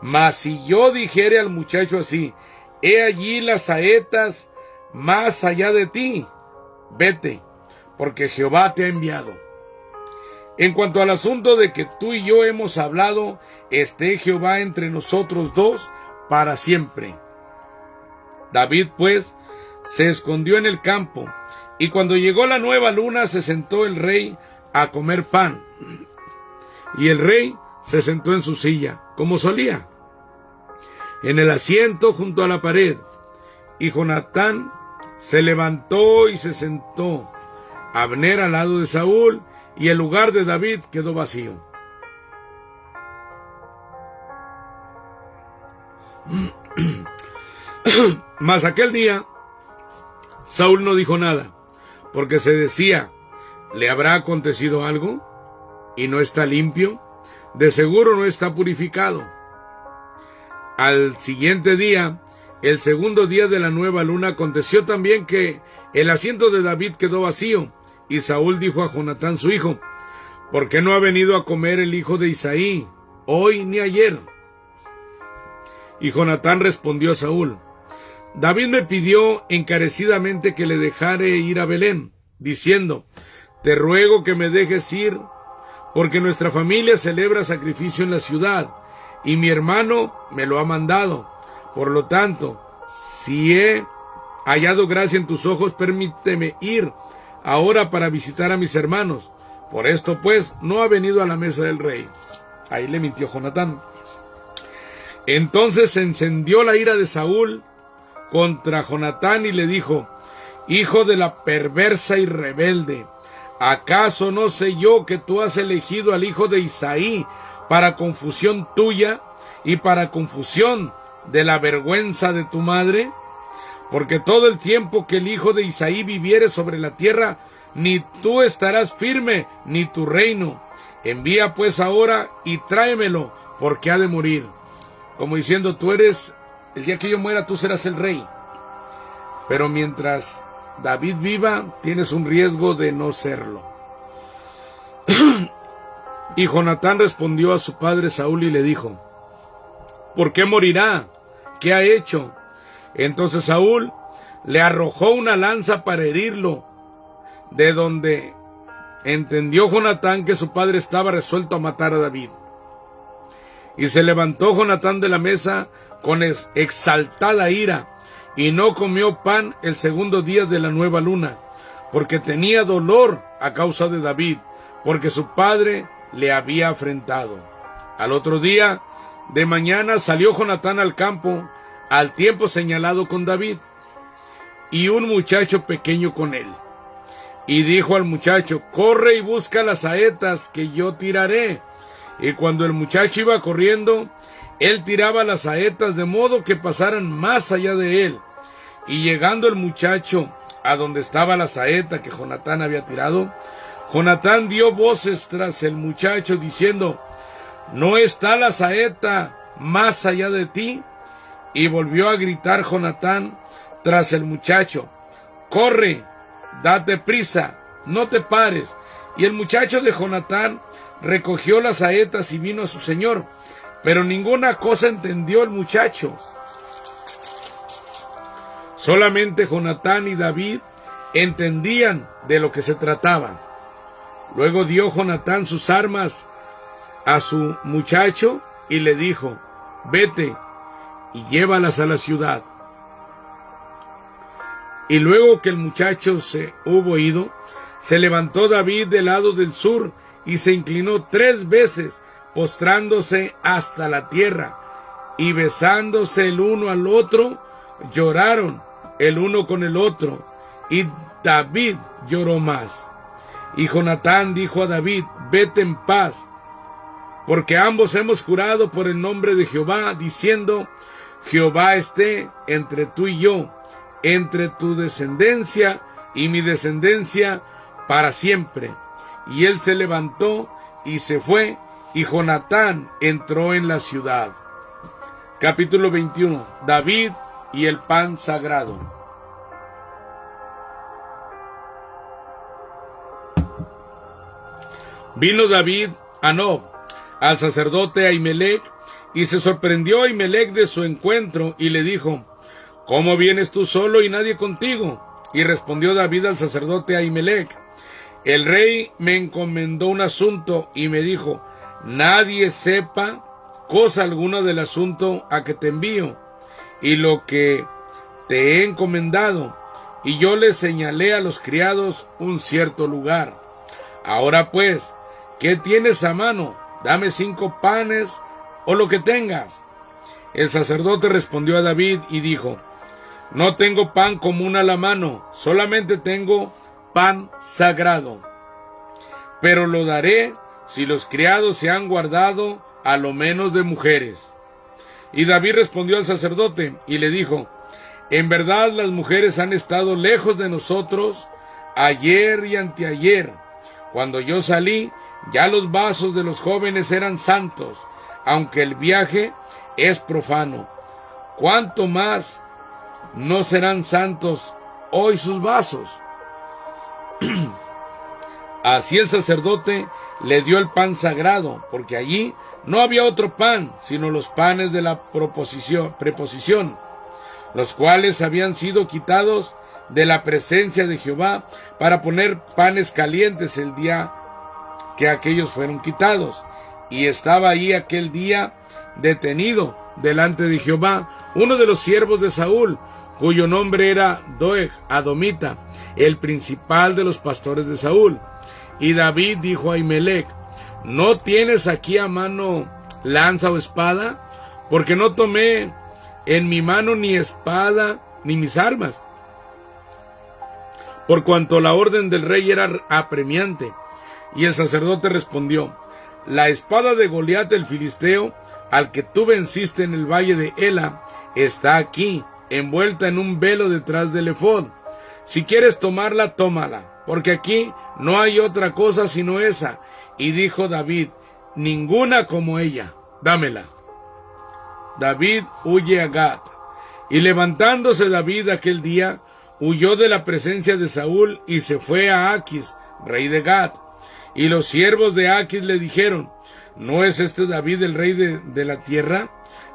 Mas si yo dijere al muchacho así: he allí las saetas más allá de ti, vete, porque Jehová te ha enviado. En cuanto al asunto de que tú y yo hemos hablado, esté Jehová entre nosotros dos para siempre. David pues se escondió en el campo, y cuando llegó la nueva luna se sentó el rey a comer pan, y el rey se sentó en su silla, como solía, en el asiento junto a la pared, y Jonatán se levantó y se sentó, Abner al lado de Saúl, y el lugar de David quedó vacío. Mas aquel día Saúl no dijo nada, porque se decía: ¿le habrá acontecido algo? ¿Y no está limpio? De seguro no está purificado. Al siguiente día, el segundo día de la nueva luna, aconteció también que el asiento de David quedó vacío, y Saúl dijo a Jonatán su hijo: ¿por qué no ha venido a comer el hijo de Isaí, hoy ni ayer? Y Jonatán respondió a Saúl: David me pidió encarecidamente que le dejare ir a Belén, diciendo: te ruego que me dejes ir, porque nuestra familia celebra sacrificio en la ciudad, y mi hermano me lo ha mandado. Por lo tanto, si he hallado gracia en tus ojos, permíteme ir ahora para visitar a mis hermanos. Por esto, pues, no ha venido a la mesa del rey. Ahí le mintió Jonatán. Entonces se encendió la ira de Saúl contra Jonatán y le dijo: hijo de la perversa y rebelde, ¿acaso no sé yo que tú has elegido al hijo de Isaí para confusión tuya y para confusión de la vergüenza de tu madre? Porque todo el tiempo que el hijo de Isaí viviere sobre la tierra, ni tú estarás firme, ni tu reino. Envía pues ahora y tráemelo, porque ha de morir. Como diciendo: tú eres, el día que yo muera, tú serás el rey. Pero mientras David viva, tienes un riesgo de no serlo. Y Jonatán respondió a su padre Saúl y le dijo: ¿por qué morirá? ¿Qué ha hecho? Entonces Saúl le arrojó una lanza para herirlo, de donde entendió Jonatán que su padre estaba resuelto a matar a David. Y se levantó Jonatán de la mesa con exaltada ira, y no comió pan el segundo día de la nueva luna, porque tenía dolor a causa de David, porque su padre le había afrentado. Al otro día de mañana salió Jonatán al campo, al tiempo señalado con David, y un muchacho pequeño con él. Y dijo al muchacho: corre y busca las saetas que yo tiraré. Y cuando el muchacho iba corriendo, él tiraba las saetas de modo que pasaran más allá de él. Y llegando el muchacho a donde estaba la saeta que Jonatán había tirado, Jonatán dio voces tras el muchacho diciendo: ¿no está la saeta más allá de ti? Y volvió a gritar Jonatán tras el muchacho: corre, date prisa, no te pares. Y el muchacho de Jonatán recogió las saetas y vino a su señor, pero ninguna cosa entendió el muchacho. Solamente Jonatán y David entendían de lo que se trataba. Luego dio Jonatán sus armas a su muchacho y le dijo: vete y llévalas a la ciudad. Y luego que el muchacho se hubo ido, se levantó David del lado del sur y se inclinó 3 veces, postrándose hasta la tierra, y besándose el uno al otro, lloraron el uno con el otro, y David lloró más. Y Jonatán dijo a David: vete en paz, porque ambos hemos jurado por el nombre de Jehová, diciendo: Jehová esté entre tú y yo, entre tu descendencia y mi descendencia para siempre. Y él se levantó y se fue, y Jonatán entró en la ciudad. Capítulo 21. David y el pan sagrado. Vino David a Nob, al sacerdote Ahimelech, y se sorprendió Ahimelech de su encuentro, y le dijo: ¿cómo vienes tú solo y nadie contigo? Y respondió David al sacerdote Ahimelech: el rey me encomendó un asunto y me dijo: nadie sepa cosa alguna del asunto a que te envío y lo que te he encomendado. Y yo le señalé a los criados un cierto lugar. Ahora pues, ¿qué tienes a mano? Dame 5 panes o lo que tengas. El sacerdote respondió a David y dijo: no tengo pan común a la mano, solamente tengo pan sagrado. Pero lo daré si los criados se han guardado a lo menos de mujeres. Y David respondió al sacerdote y le dijo: en verdad las mujeres han estado lejos de nosotros ayer y anteayer. Cuando yo salí, ya los vasos de los jóvenes eran santos, aunque el viaje es profano. ¿Cuánto más no serán santos hoy sus vasos? Así el sacerdote le dio el pan sagrado, porque allí no había otro pan, sino los panes de la preposición, los cuales habían sido quitados de la presencia de Jehová para poner panes calientes el día que aquellos fueron quitados. Y estaba ahí aquel día detenido delante de Jehová uno de los siervos de Saúl, cuyo nombre era Doeg Adomita, el principal de los pastores de Saúl. Y David dijo a Ahimelech: ¿no tienes aquí a mano lanza o espada? Porque no tomé en mi mano ni espada ni mis armas, por cuanto la orden del rey era apremiante. Y el sacerdote respondió: la espada de Goliat el filisteo, al que tú venciste en el valle de Ela, está aquí, envuelta en un velo detrás del efod. Si quieres tomarla, tómala, porque aquí no hay otra cosa sino esa. Y dijo David: ninguna como ella, dámela. David huye a Gat. Y levantándose David aquel día, huyó de la presencia de Saúl y se fue a Aquis, rey de Gat. Y los siervos de Aquis le dijeron: ¿no es este David el rey de la tierra?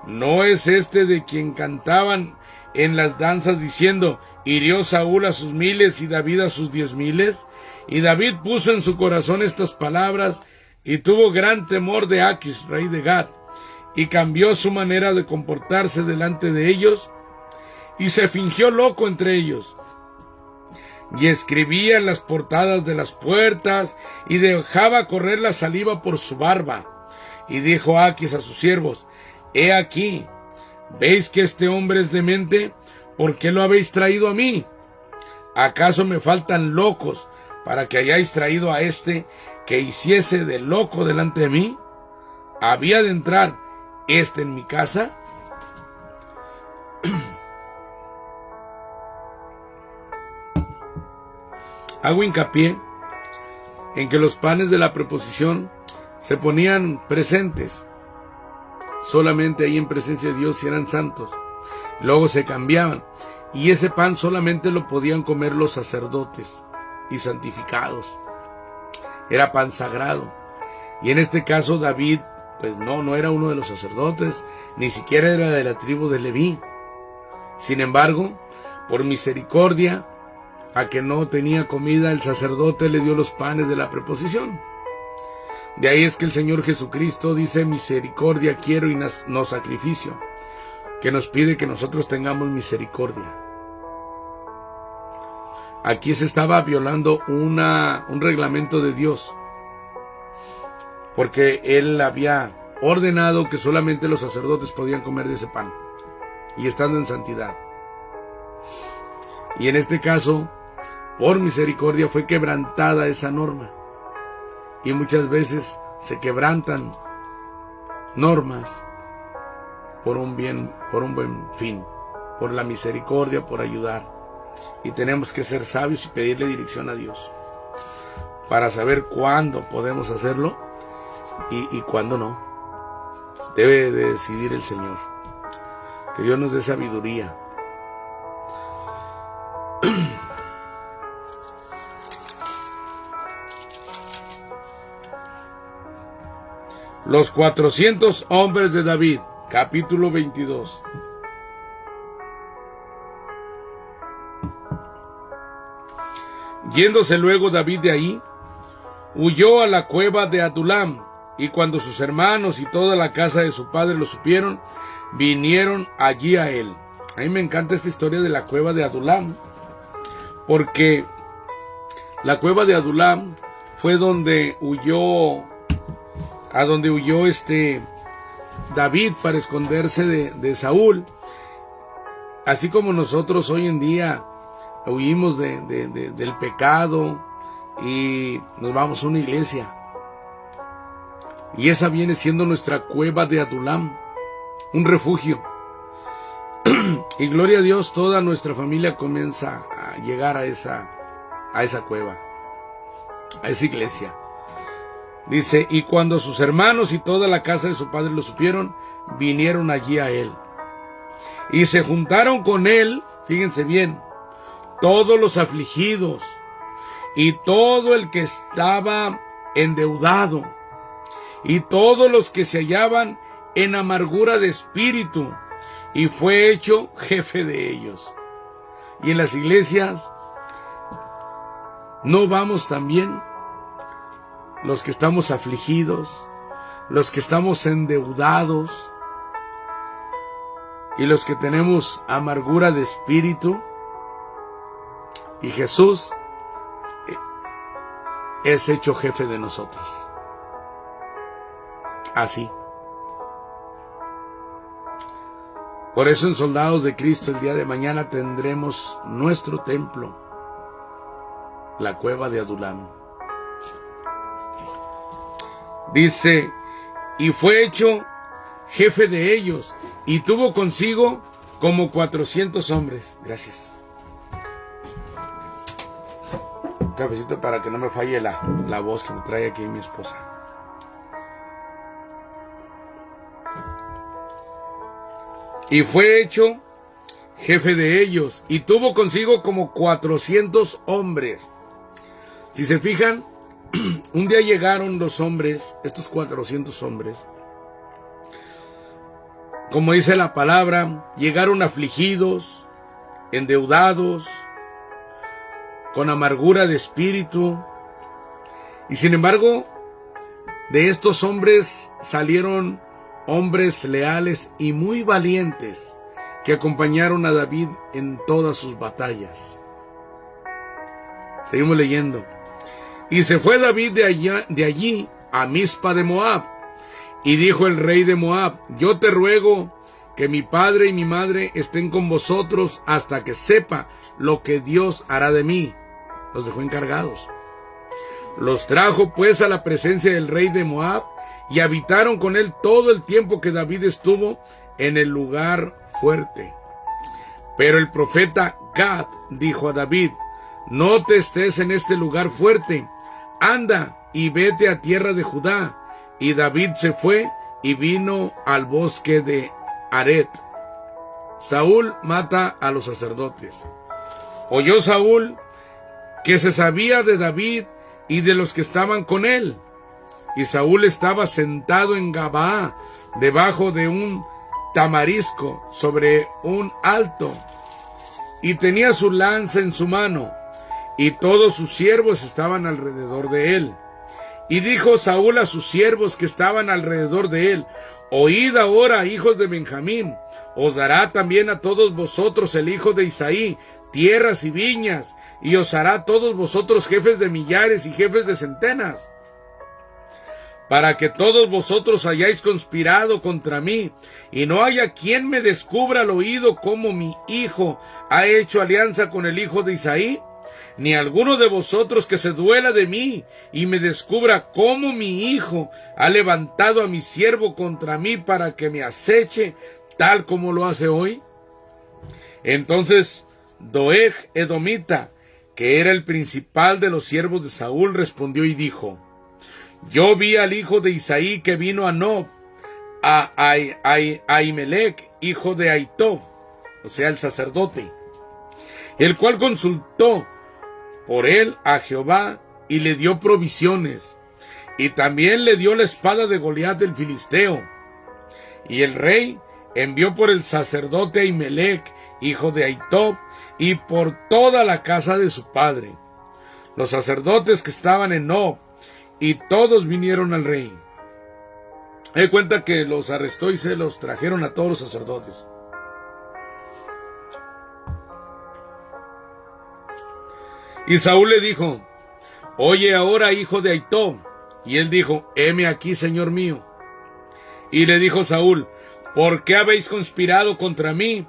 ¿No es este de quien cantaban en las danzas diciendo: hirió Saúl a sus 1000 y David a sus 10,000? Y David puso en su corazón estas palabras y tuvo gran temor de Aquis, rey de Gat, y cambió su manera de comportarse delante de ellos, y se fingió loco entre ellos, y escribía en las portadas de las puertas, y dejaba correr la saliva por su barba. Y dijo Aquis a sus siervos: he aquí, ¿veis que este hombre es demente? ¿Por qué lo habéis traído a mí? ¿Acaso me faltan locos para que hayáis traído a este que hiciese de loco delante de mí? ¿Había de entrar este en mi casa? Hago hincapié en que los panes de la preposición se ponían presentes solamente ahí en presencia de Dios si eran santos. Luego se cambiaban, y ese pan solamente lo podían comer los sacerdotes y santificados. Era pan sagrado. Y en este caso David, pues no era uno de los sacerdotes, ni siquiera era de la tribu de Leví. Sin embargo, por misericordia, a que no tenía comida, el sacerdote le dio los panes de la preposición. De ahí es que el Señor Jesucristo dice: misericordia quiero y no sacrificio, que nos pide que nosotros tengamos misericordia. Aquí se estaba violando un reglamento de Dios, porque Él había ordenado que solamente los sacerdotes podían comer de ese pan, y estando en santidad. Y en este caso, por misericordia fue quebrantada esa norma. Y muchas veces se quebrantan normas por un buen fin, por la misericordia, por ayudar. Y tenemos que ser sabios y pedirle dirección a Dios para saber cuándo podemos hacerlo y cuándo no. Debe de decidir el Señor. Que Dios nos dé sabiduría. Los 400 hombres de David, capítulo 22. Yéndose luego David de ahí, huyó a la cueva de Adulam, y cuando sus hermanos y toda la casa de su padre lo supieron, vinieron allí a él. A mí me encanta esta historia de la cueva de Adulam, porque la cueva de Adulam fue donde huyó David para esconderse de Saúl. Así como nosotros hoy en día huimos del pecado y nos vamos a una iglesia, y esa viene siendo nuestra cueva de Adulam, un refugio. Y gloria a Dios, toda nuestra familia comienza a llegar a esa cueva, a esa iglesia. Dice, y cuando sus hermanos y toda la casa de su padre lo supieron, vinieron allí a él. Y se juntaron con él, fíjense bien, todos los afligidos y todo el que estaba endeudado y todos los que se hallaban en amargura de espíritu, y fue hecho jefe de ellos. Y en las iglesias, ¿no vamos también los que estamos afligidos, los que estamos endeudados y los que tenemos amargura de espíritu? Y Jesús es hecho jefe de nosotros. Así. Por eso en Soldados de Cristo el día de mañana tendremos nuestro templo, la cueva de Adulam. Dice, y fue hecho jefe de ellos, y tuvo consigo como 400 hombres. Gracias. Un cafecito para que no me falle la voz que me trae aquí mi esposa. Y fue hecho jefe de ellos, y tuvo consigo como 400 hombres. Si se fijan, un día llegaron los hombres, estos 400 hombres, como dice la palabra, llegaron afligidos, endeudados, con amargura de espíritu. Y sin embargo, de estos hombres salieron hombres leales y muy valientes que acompañaron a David en todas sus batallas. Seguimos leyendo. Y se fue David de allí a Mizpa de Moab, y dijo el rey de Moab, yo te ruego que mi padre y mi madre estén con vosotros hasta que sepa lo que Dios hará de mí. Los dejó encargados. Los trajo pues a la presencia del rey de Moab, y habitaron con él todo el tiempo que David estuvo en el lugar fuerte. Pero el profeta Gad dijo a David, no te estés en este lugar fuerte, anda y vete a tierra de Judá. Y David se fue y vino al bosque de Aret. Saúl mata a los sacerdotes. Oyó Saúl que se sabía de David y de los que estaban con él. Y Saúl estaba sentado en Gabaa, debajo de un tamarisco, sobre un alto, y tenía su lanza en su mano, y todos sus siervos estaban alrededor de él. Y dijo Saúl a sus siervos que estaban alrededor de él, oíd ahora, hijos de Benjamín, os dará también a todos vosotros el hijo de Isaí tierras y viñas, y os hará a todos vosotros jefes de millares y jefes de centenas, para que todos vosotros hayáis conspirado contra mí, y no haya quien me descubra al oído cómo mi hijo ha hecho alianza con el hijo de Isaí, ni alguno de vosotros que se duela de mí, y me descubra cómo mi hijo ha levantado a mi siervo contra mí para que me aceche, tal como lo hace hoy. Entonces Doeg Edomita, que era el principal de los siervos de Saúl, respondió y dijo, yo vi al hijo de Isaí que vino a Nob, a Ahimelech, hijo de Ahitob, o sea, el sacerdote, el cual consultó por él a Jehová y le dio provisiones, y también le dio la espada de Goliat del filisteo. Y el rey envió por el sacerdote Ahimelech, hijo de Ahitob, y por toda la casa de su padre, los sacerdotes que estaban en Nob, y todos vinieron al rey. Me cuenta que los arrestó y se los trajeron a todos los sacerdotes. Y Saúl le dijo, oye ahora, hijo de Ahitob. Y él dijo, heme aquí, señor mío. Y le dijo Saúl, ¿por qué habéis conspirado contra mí,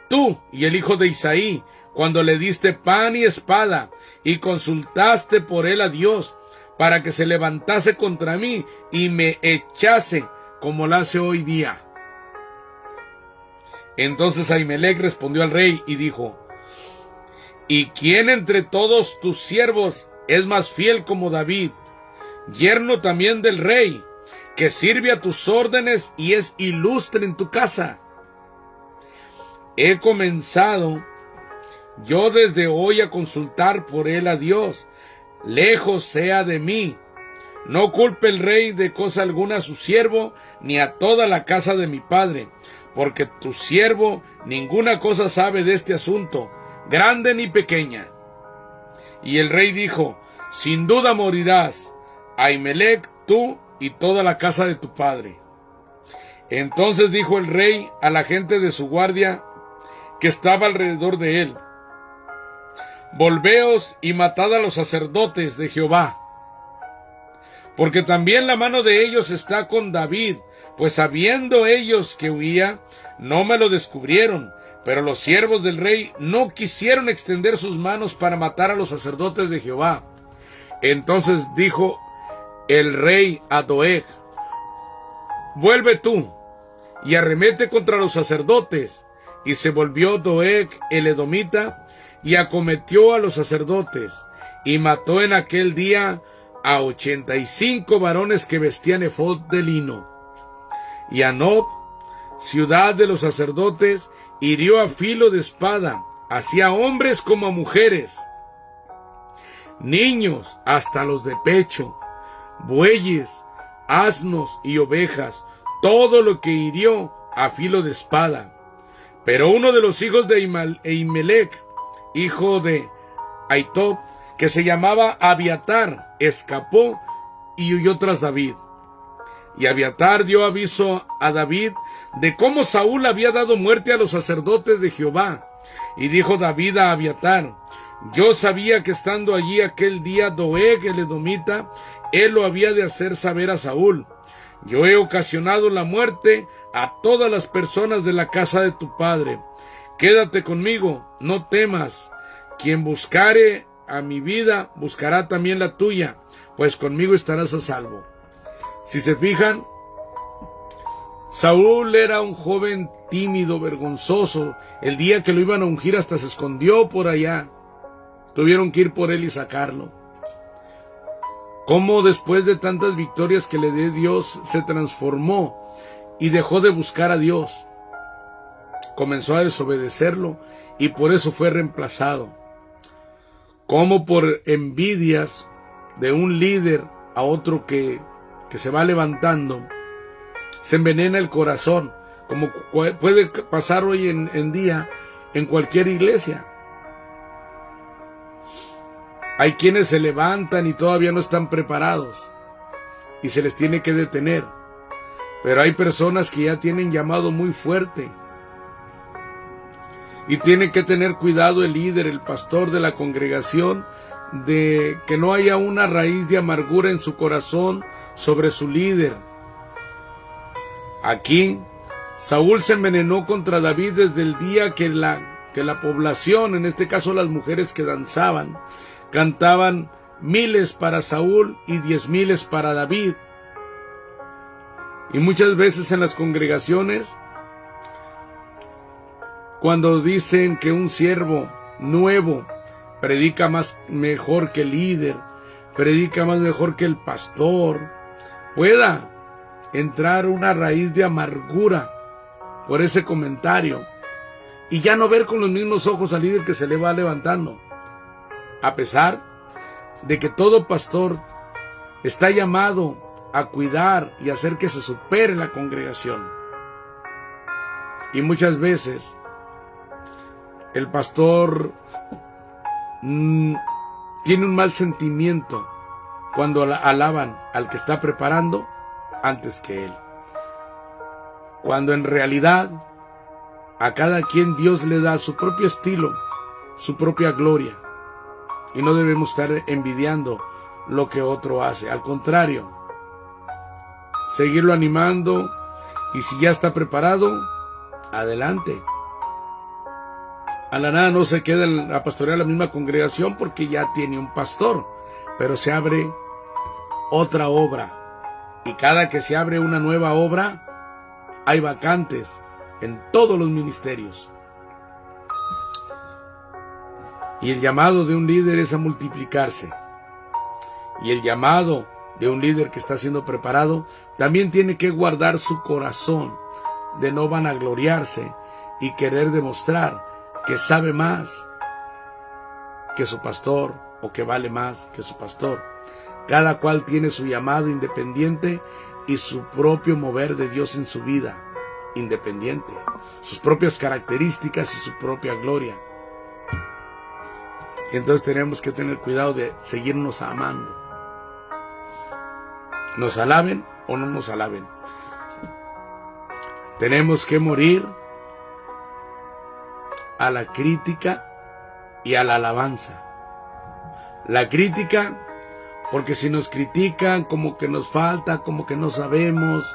tú y el hijo de Isaí, cuando le diste pan y espada, y consultaste por él a Dios, para que se levantase contra mí y me echase como lo hace hoy día? Entonces Ahimelech respondió al rey y dijo: ¿Y quién entre todos tus siervos es más fiel como David, yerno también del rey, que sirve a tus órdenes y es ilustre en tu casa? He comenzado yo desde hoy a consultar por él a Dios. Lejos sea de mí. No culpe el rey de cosa alguna a su siervo, ni a toda la casa de mi padre, porque tu siervo ninguna cosa sabe de este asunto, grande ni pequeña. Y el rey dijo: sin duda morirás, Ahimelech, tú y toda la casa de tu padre. Entonces dijo el rey a la gente de su guardia que estaba alrededor de él: volveos y matad a los sacerdotes de Jehová, porque también la mano de ellos está con David, pues sabiendo ellos que huía, no me lo descubrieron. Pero los siervos del rey no quisieron extender sus manos para matar a los sacerdotes de Jehová. Entonces dijo el rey a Doeg: vuelve tú y arremete contra los sacerdotes. Y se volvió Doeg el edomita y acometió a los sacerdotes, y mató en aquel día a 85 varones que vestían efod de lino. Y a Nob, ciudad de los sacerdotes, hirió a filo de espada, así a hombres como a mujeres, niños hasta los de pecho, bueyes, asnos y ovejas, todo lo que hirió a filo de espada. Pero uno de los hijos de Ahimelech, hijo de Ahitob, que se llamaba Abiatar, escapó y huyó tras David. Y Abiatar dio aviso a David de cómo Saúl había dado muerte a los sacerdotes de Jehová. Y dijo David a Abiatar: yo sabía que estando allí aquel día Doeg el edomita, él lo había de hacer saber a Saúl. Yo he ocasionado la muerte a todas las personas de la casa de tu padre. Quédate conmigo, no temas. Quien buscare a mi vida, buscará también la tuya, pues conmigo estarás a salvo. Si se fijan, Saúl era un joven tímido, vergonzoso. El día que lo iban a ungir hasta se escondió por allá. Tuvieron que ir por él y sacarlo. Cómo después de tantas victorias que le dio Dios, se transformó y dejó de buscar a Dios. Comenzó a desobedecerlo y por eso fue reemplazado. Cómo por envidias de un líder a otro que se va levantando, se envenena el corazón, como puede pasar hoy en día en cualquier iglesia. Hay quienes se levantan y todavía no están preparados y se les tiene que detener. Pero hay personas que ya tienen llamado muy fuerte y tiene que tener cuidado el líder, el pastor de la congregación, de que no haya una raíz de amargura en su corazón sobre su líder. Aquí, Saúl se envenenó contra David desde el día que la población, en este caso las mujeres que danzaban, cantaban miles para Saúl y 10,000 para David. Y muchas veces en las congregaciones, cuando dicen que un siervo nuevo predica mejor que el líder, predica más mejor que el pastor, pueda entrar una raíz de amargura por ese comentario y ya no ver con los mismos ojos al líder que se le va levantando, a pesar de que todo pastor está llamado a cuidar y hacer que se supere la congregación. Y muchas veces el pastor tiene un mal sentimiento cuando alaban al que está preparando antes que él, cuando en realidad a cada quien Dios le da su propio estilo, su propia gloria, y no debemos estar envidiando lo que otro hace. Al contrario, seguirlo animando, y si ya está preparado, adelante. A la nada no se queda a pastorear la misma congregación porque ya tiene un pastor, pero se abre otra obra, y cada que se abre una nueva obra hay vacantes en todos los ministerios. Y el llamado de un líder es a multiplicarse. Y el llamado de un líder que está siendo preparado también tiene que guardar su corazón de no vanagloriarse y querer demostrar que sabe más que su pastor o que vale más que su pastor. Cada cual tiene su llamado independiente y su propio mover de Dios en su vida independiente, sus propias características y su propia gloria. Y entonces tenemos que tener cuidado de seguirnos amando. Nos alaben o no nos alaben. Tenemos que morir a la crítica y a la alabanza. La crítica, porque si nos critican como que nos falta, como que no sabemos,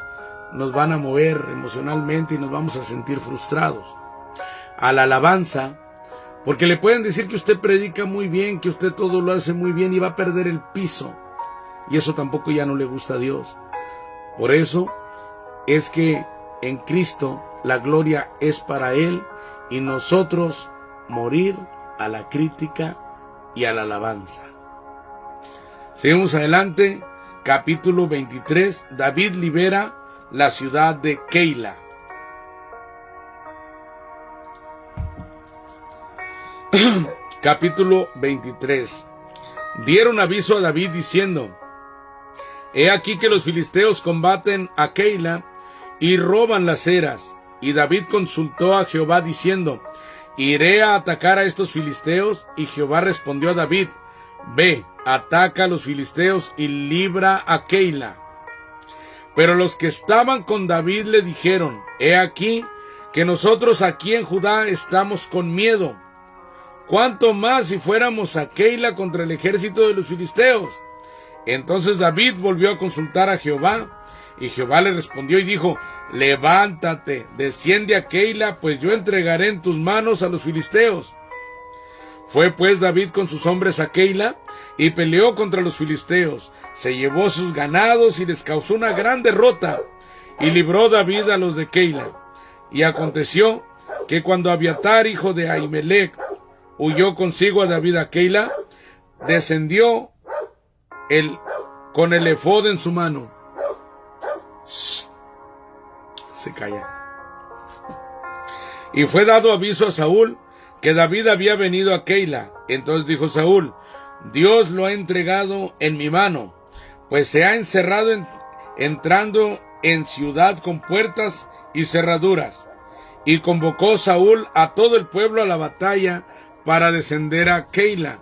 nos van a mover emocionalmente y nos vamos a sentir frustrados. A la alabanza, porque le pueden decir que usted predica muy bien, que usted todo lo hace muy bien y va a perder el piso. Y eso tampoco ya no le gusta a Dios. Por eso es que en Cristo la gloria es para Él y nosotros morir a la crítica y a la alabanza. Seguimos adelante, capítulo 23. David libera la ciudad de Keila. Capítulo 23. Dieron aviso a David diciendo: He aquí que los filisteos combaten a Keila y roban las eras. Y David consultó a Jehová diciendo: ¿Iré a atacar a estos filisteos? Y Jehová respondió a David: Ve, ataca a los filisteos y libra a Keila. Pero los que estaban con David le dijeron: He aquí que nosotros aquí en Judá estamos con miedo. ¿Cuánto más si fuéramos a Keila contra el ejército de los filisteos? Entonces David volvió a consultar a Jehová, y Jehová le respondió y dijo: Levántate, desciende a Keila, pues yo entregaré en tus manos a los filisteos. Fue pues David con sus hombres a Keila, y peleó contra los filisteos. Se llevó sus ganados y les causó una gran derrota, y libró David a los de Keila. Y aconteció que cuando Abiatar, hijo de Ahimelech, huyó consigo a David a Keila, descendió con el efod en su mano. Se calla. Y fue dado aviso a Saúl que David había venido a Keila. Entonces dijo Saúl: Dios lo ha entregado en mi mano, pues se ha encerrado entrando en ciudad con puertas y cerraduras. Y convocó Saúl a todo el pueblo a la batalla para descender a Keila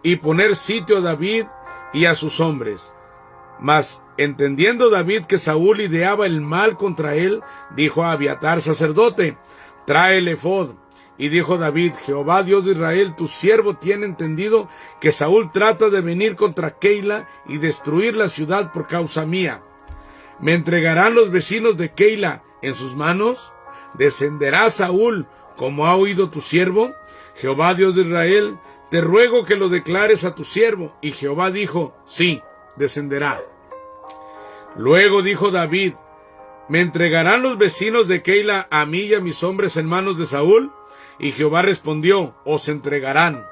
y poner sitio a David y a sus hombres. Mas entendiendo David que Saúl ideaba el mal contra él, dijo a Abiatar sacerdote: Trae el efod. Y dijo David: Jehová Dios de Israel, tu siervo tiene entendido que Saúl trata de venir contra Keila y destruir la ciudad por causa mía. ¿Me entregarán los vecinos de Keila en sus manos? ¿Descenderá Saúl como ha oído tu siervo? Jehová Dios de Israel, te ruego que lo declares a tu siervo. Y Jehová dijo: Sí, descenderá. Luego dijo David: ¿Me entregarán los vecinos de Keila a mí y a mis hombres en manos de Saúl? Y Jehová respondió: Os entregarán.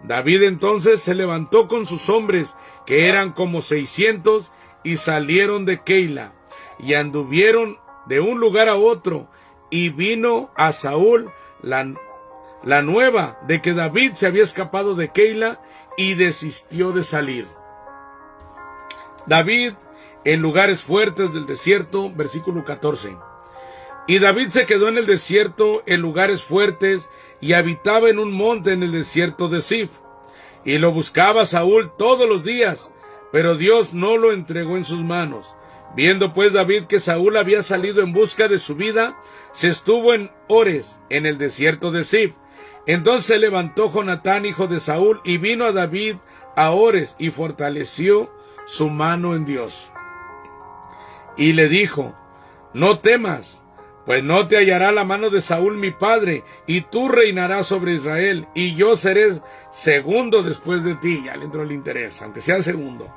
David entonces se levantó con sus hombres, que eran como 600, y salieron de Keila, y anduvieron de un lugar a otro, y vino a Saúl la nueva de que David se había escapado de Keila, y desistió de salir. David en lugares fuertes del desierto, versículo 14. Y David se quedó en el desierto, en lugares fuertes, y habitaba en un monte en el desierto de Zif. Y lo buscaba Saúl todos los días, pero Dios no lo entregó en sus manos. Viendo pues David que Saúl había salido en busca de su vida, se estuvo en Ores, en el desierto de Zif. Entonces se levantó Jonatán, hijo de Saúl, y vino a David a Ores, y fortaleció su mano en Dios. Y le dijo: No temas, pues no te hallará la mano de Saúl mi padre, y tú reinarás sobre Israel, y yo seré segundo después de ti. Ya le entró el interés, aunque sea segundo.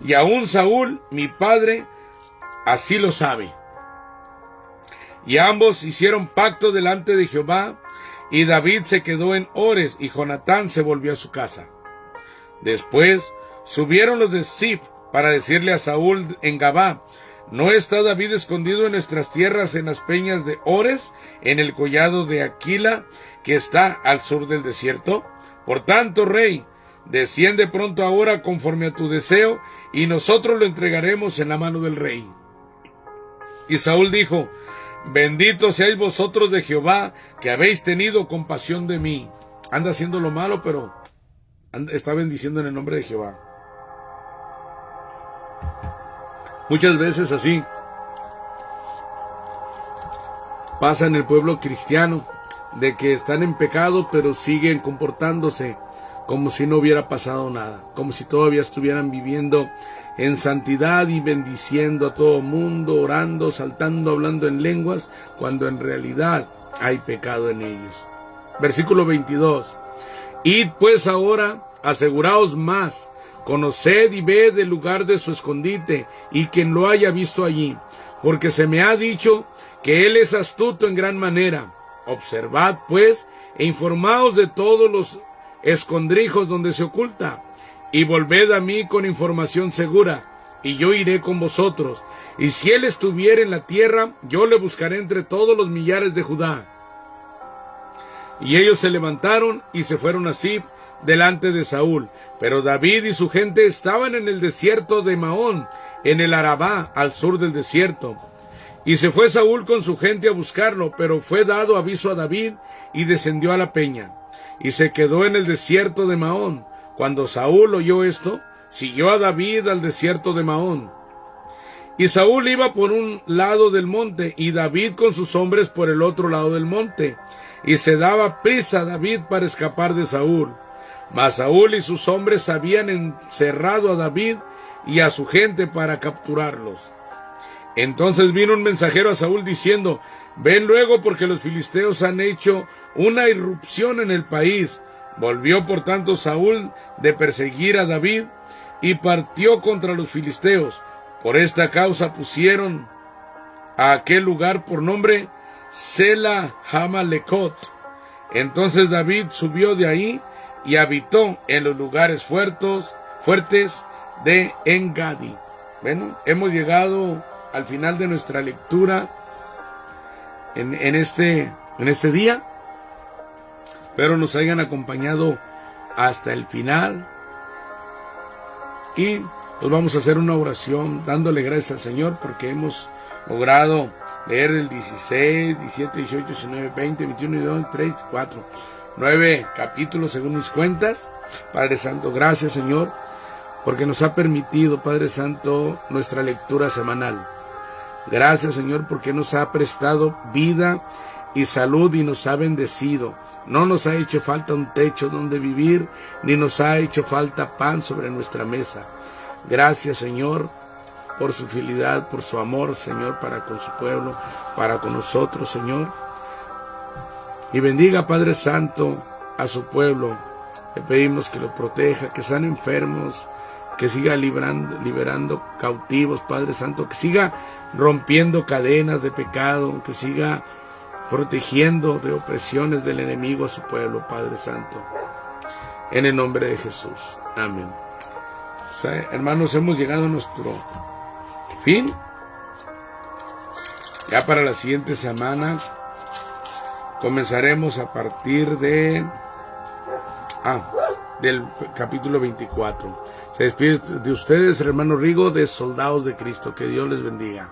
Y aún Saúl, mi padre, así lo sabe. Y ambos hicieron pacto delante de Jehová, y David se quedó en Ores, y Jonatán se volvió a su casa. Después subieron los de Ziph para decirle a Saúl en Gabá: ¿no está David escondido en nuestras tierras en las peñas de Ores, en el collado de Aquila, que está al sur del desierto? Por tanto, rey, desciende pronto ahora conforme a tu deseo, y nosotros lo entregaremos en la mano del rey. Y Saúl dijo: bendito seáis vosotros de Jehová, que habéis tenido compasión de mí. Anda haciendo lo malo, pero está bendiciendo en el nombre de Jehová. Muchas veces así pasa en el pueblo cristiano, de que están en pecado, pero siguen comportándose como si no hubiera pasado nada, como si todavía estuvieran viviendo en santidad y bendiciendo a todo mundo, orando, saltando, hablando en lenguas, cuando en realidad hay pecado en ellos. Versículo 22. Id pues ahora, aseguraos más, conoced y ved el lugar de su escondite, y quien lo haya visto allí, porque se me ha dicho que él es astuto en gran manera. Observad pues, e informaos de todos los escondrijos donde se oculta, y volved a mí con información segura, y yo iré con vosotros, y si él estuviera en la tierra, yo le buscaré entre todos los millares de Judá. Y ellos se levantaron y se fueron a Ziph delante de Saúl, pero David y su gente estaban en el desierto de Maón, en el Arabá, al sur del desierto. Y se fue Saúl con su gente a buscarlo, pero fue dado aviso a David, y descendió a la peña, y se quedó en el desierto de Maón. Cuando Saúl oyó esto, siguió a David al desierto de Maón. Y Saúl iba por un lado del monte, y David con sus hombres por el otro lado del monte. Y se daba prisa David para escapar de Saúl. Mas Saúl y sus hombres habían encerrado a David y a su gente para capturarlos. Entonces vino un mensajero a Saúl diciendo: ven luego, porque los filisteos han hecho una irrupción en el país. Volvió por tanto Saúl de perseguir a David, y partió contra los filisteos. Por esta causa pusieron a aquel lugar por nombre Sela Hamalekot. Entonces David subió de ahí y habitó en los lugares fuertes de En-Gadi. Bueno, hemos llegado al final de nuestra lectura en este día. Espero nos hayan acompañado hasta el final. Y pues vamos a hacer una oración dándole gracias al Señor porque hemos logrado leer el 16, 17, 18, 19, 20, 21, 22, 3, 4, 9 capítulos según mis cuentas. Padre Santo, gracias, Señor, porque nos ha permitido, Padre Santo, nuestra lectura semanal. Gracias, Señor, porque nos ha prestado vida y salud y nos ha bendecido. No nos ha hecho falta un techo donde vivir, ni nos ha hecho falta pan sobre nuestra mesa. Gracias, Señor, por su fidelidad, por su amor, Señor, para con su pueblo, para con nosotros, Señor. Y bendiga, Padre Santo, a su pueblo. Le pedimos que lo proteja, que sean enfermos, que siga liberando cautivos, Padre Santo, que siga rompiendo cadenas de pecado, que siga protegiendo de opresiones del enemigo a su pueblo, Padre Santo. En el nombre de Jesús. Amén. Hermanos, hemos llegado a nuestro fin. Ya para la siguiente semana comenzaremos a partir del capítulo 24. Se despide de ustedes, hermano Rigo, de Soldados de Cristo. Que Dios les bendiga.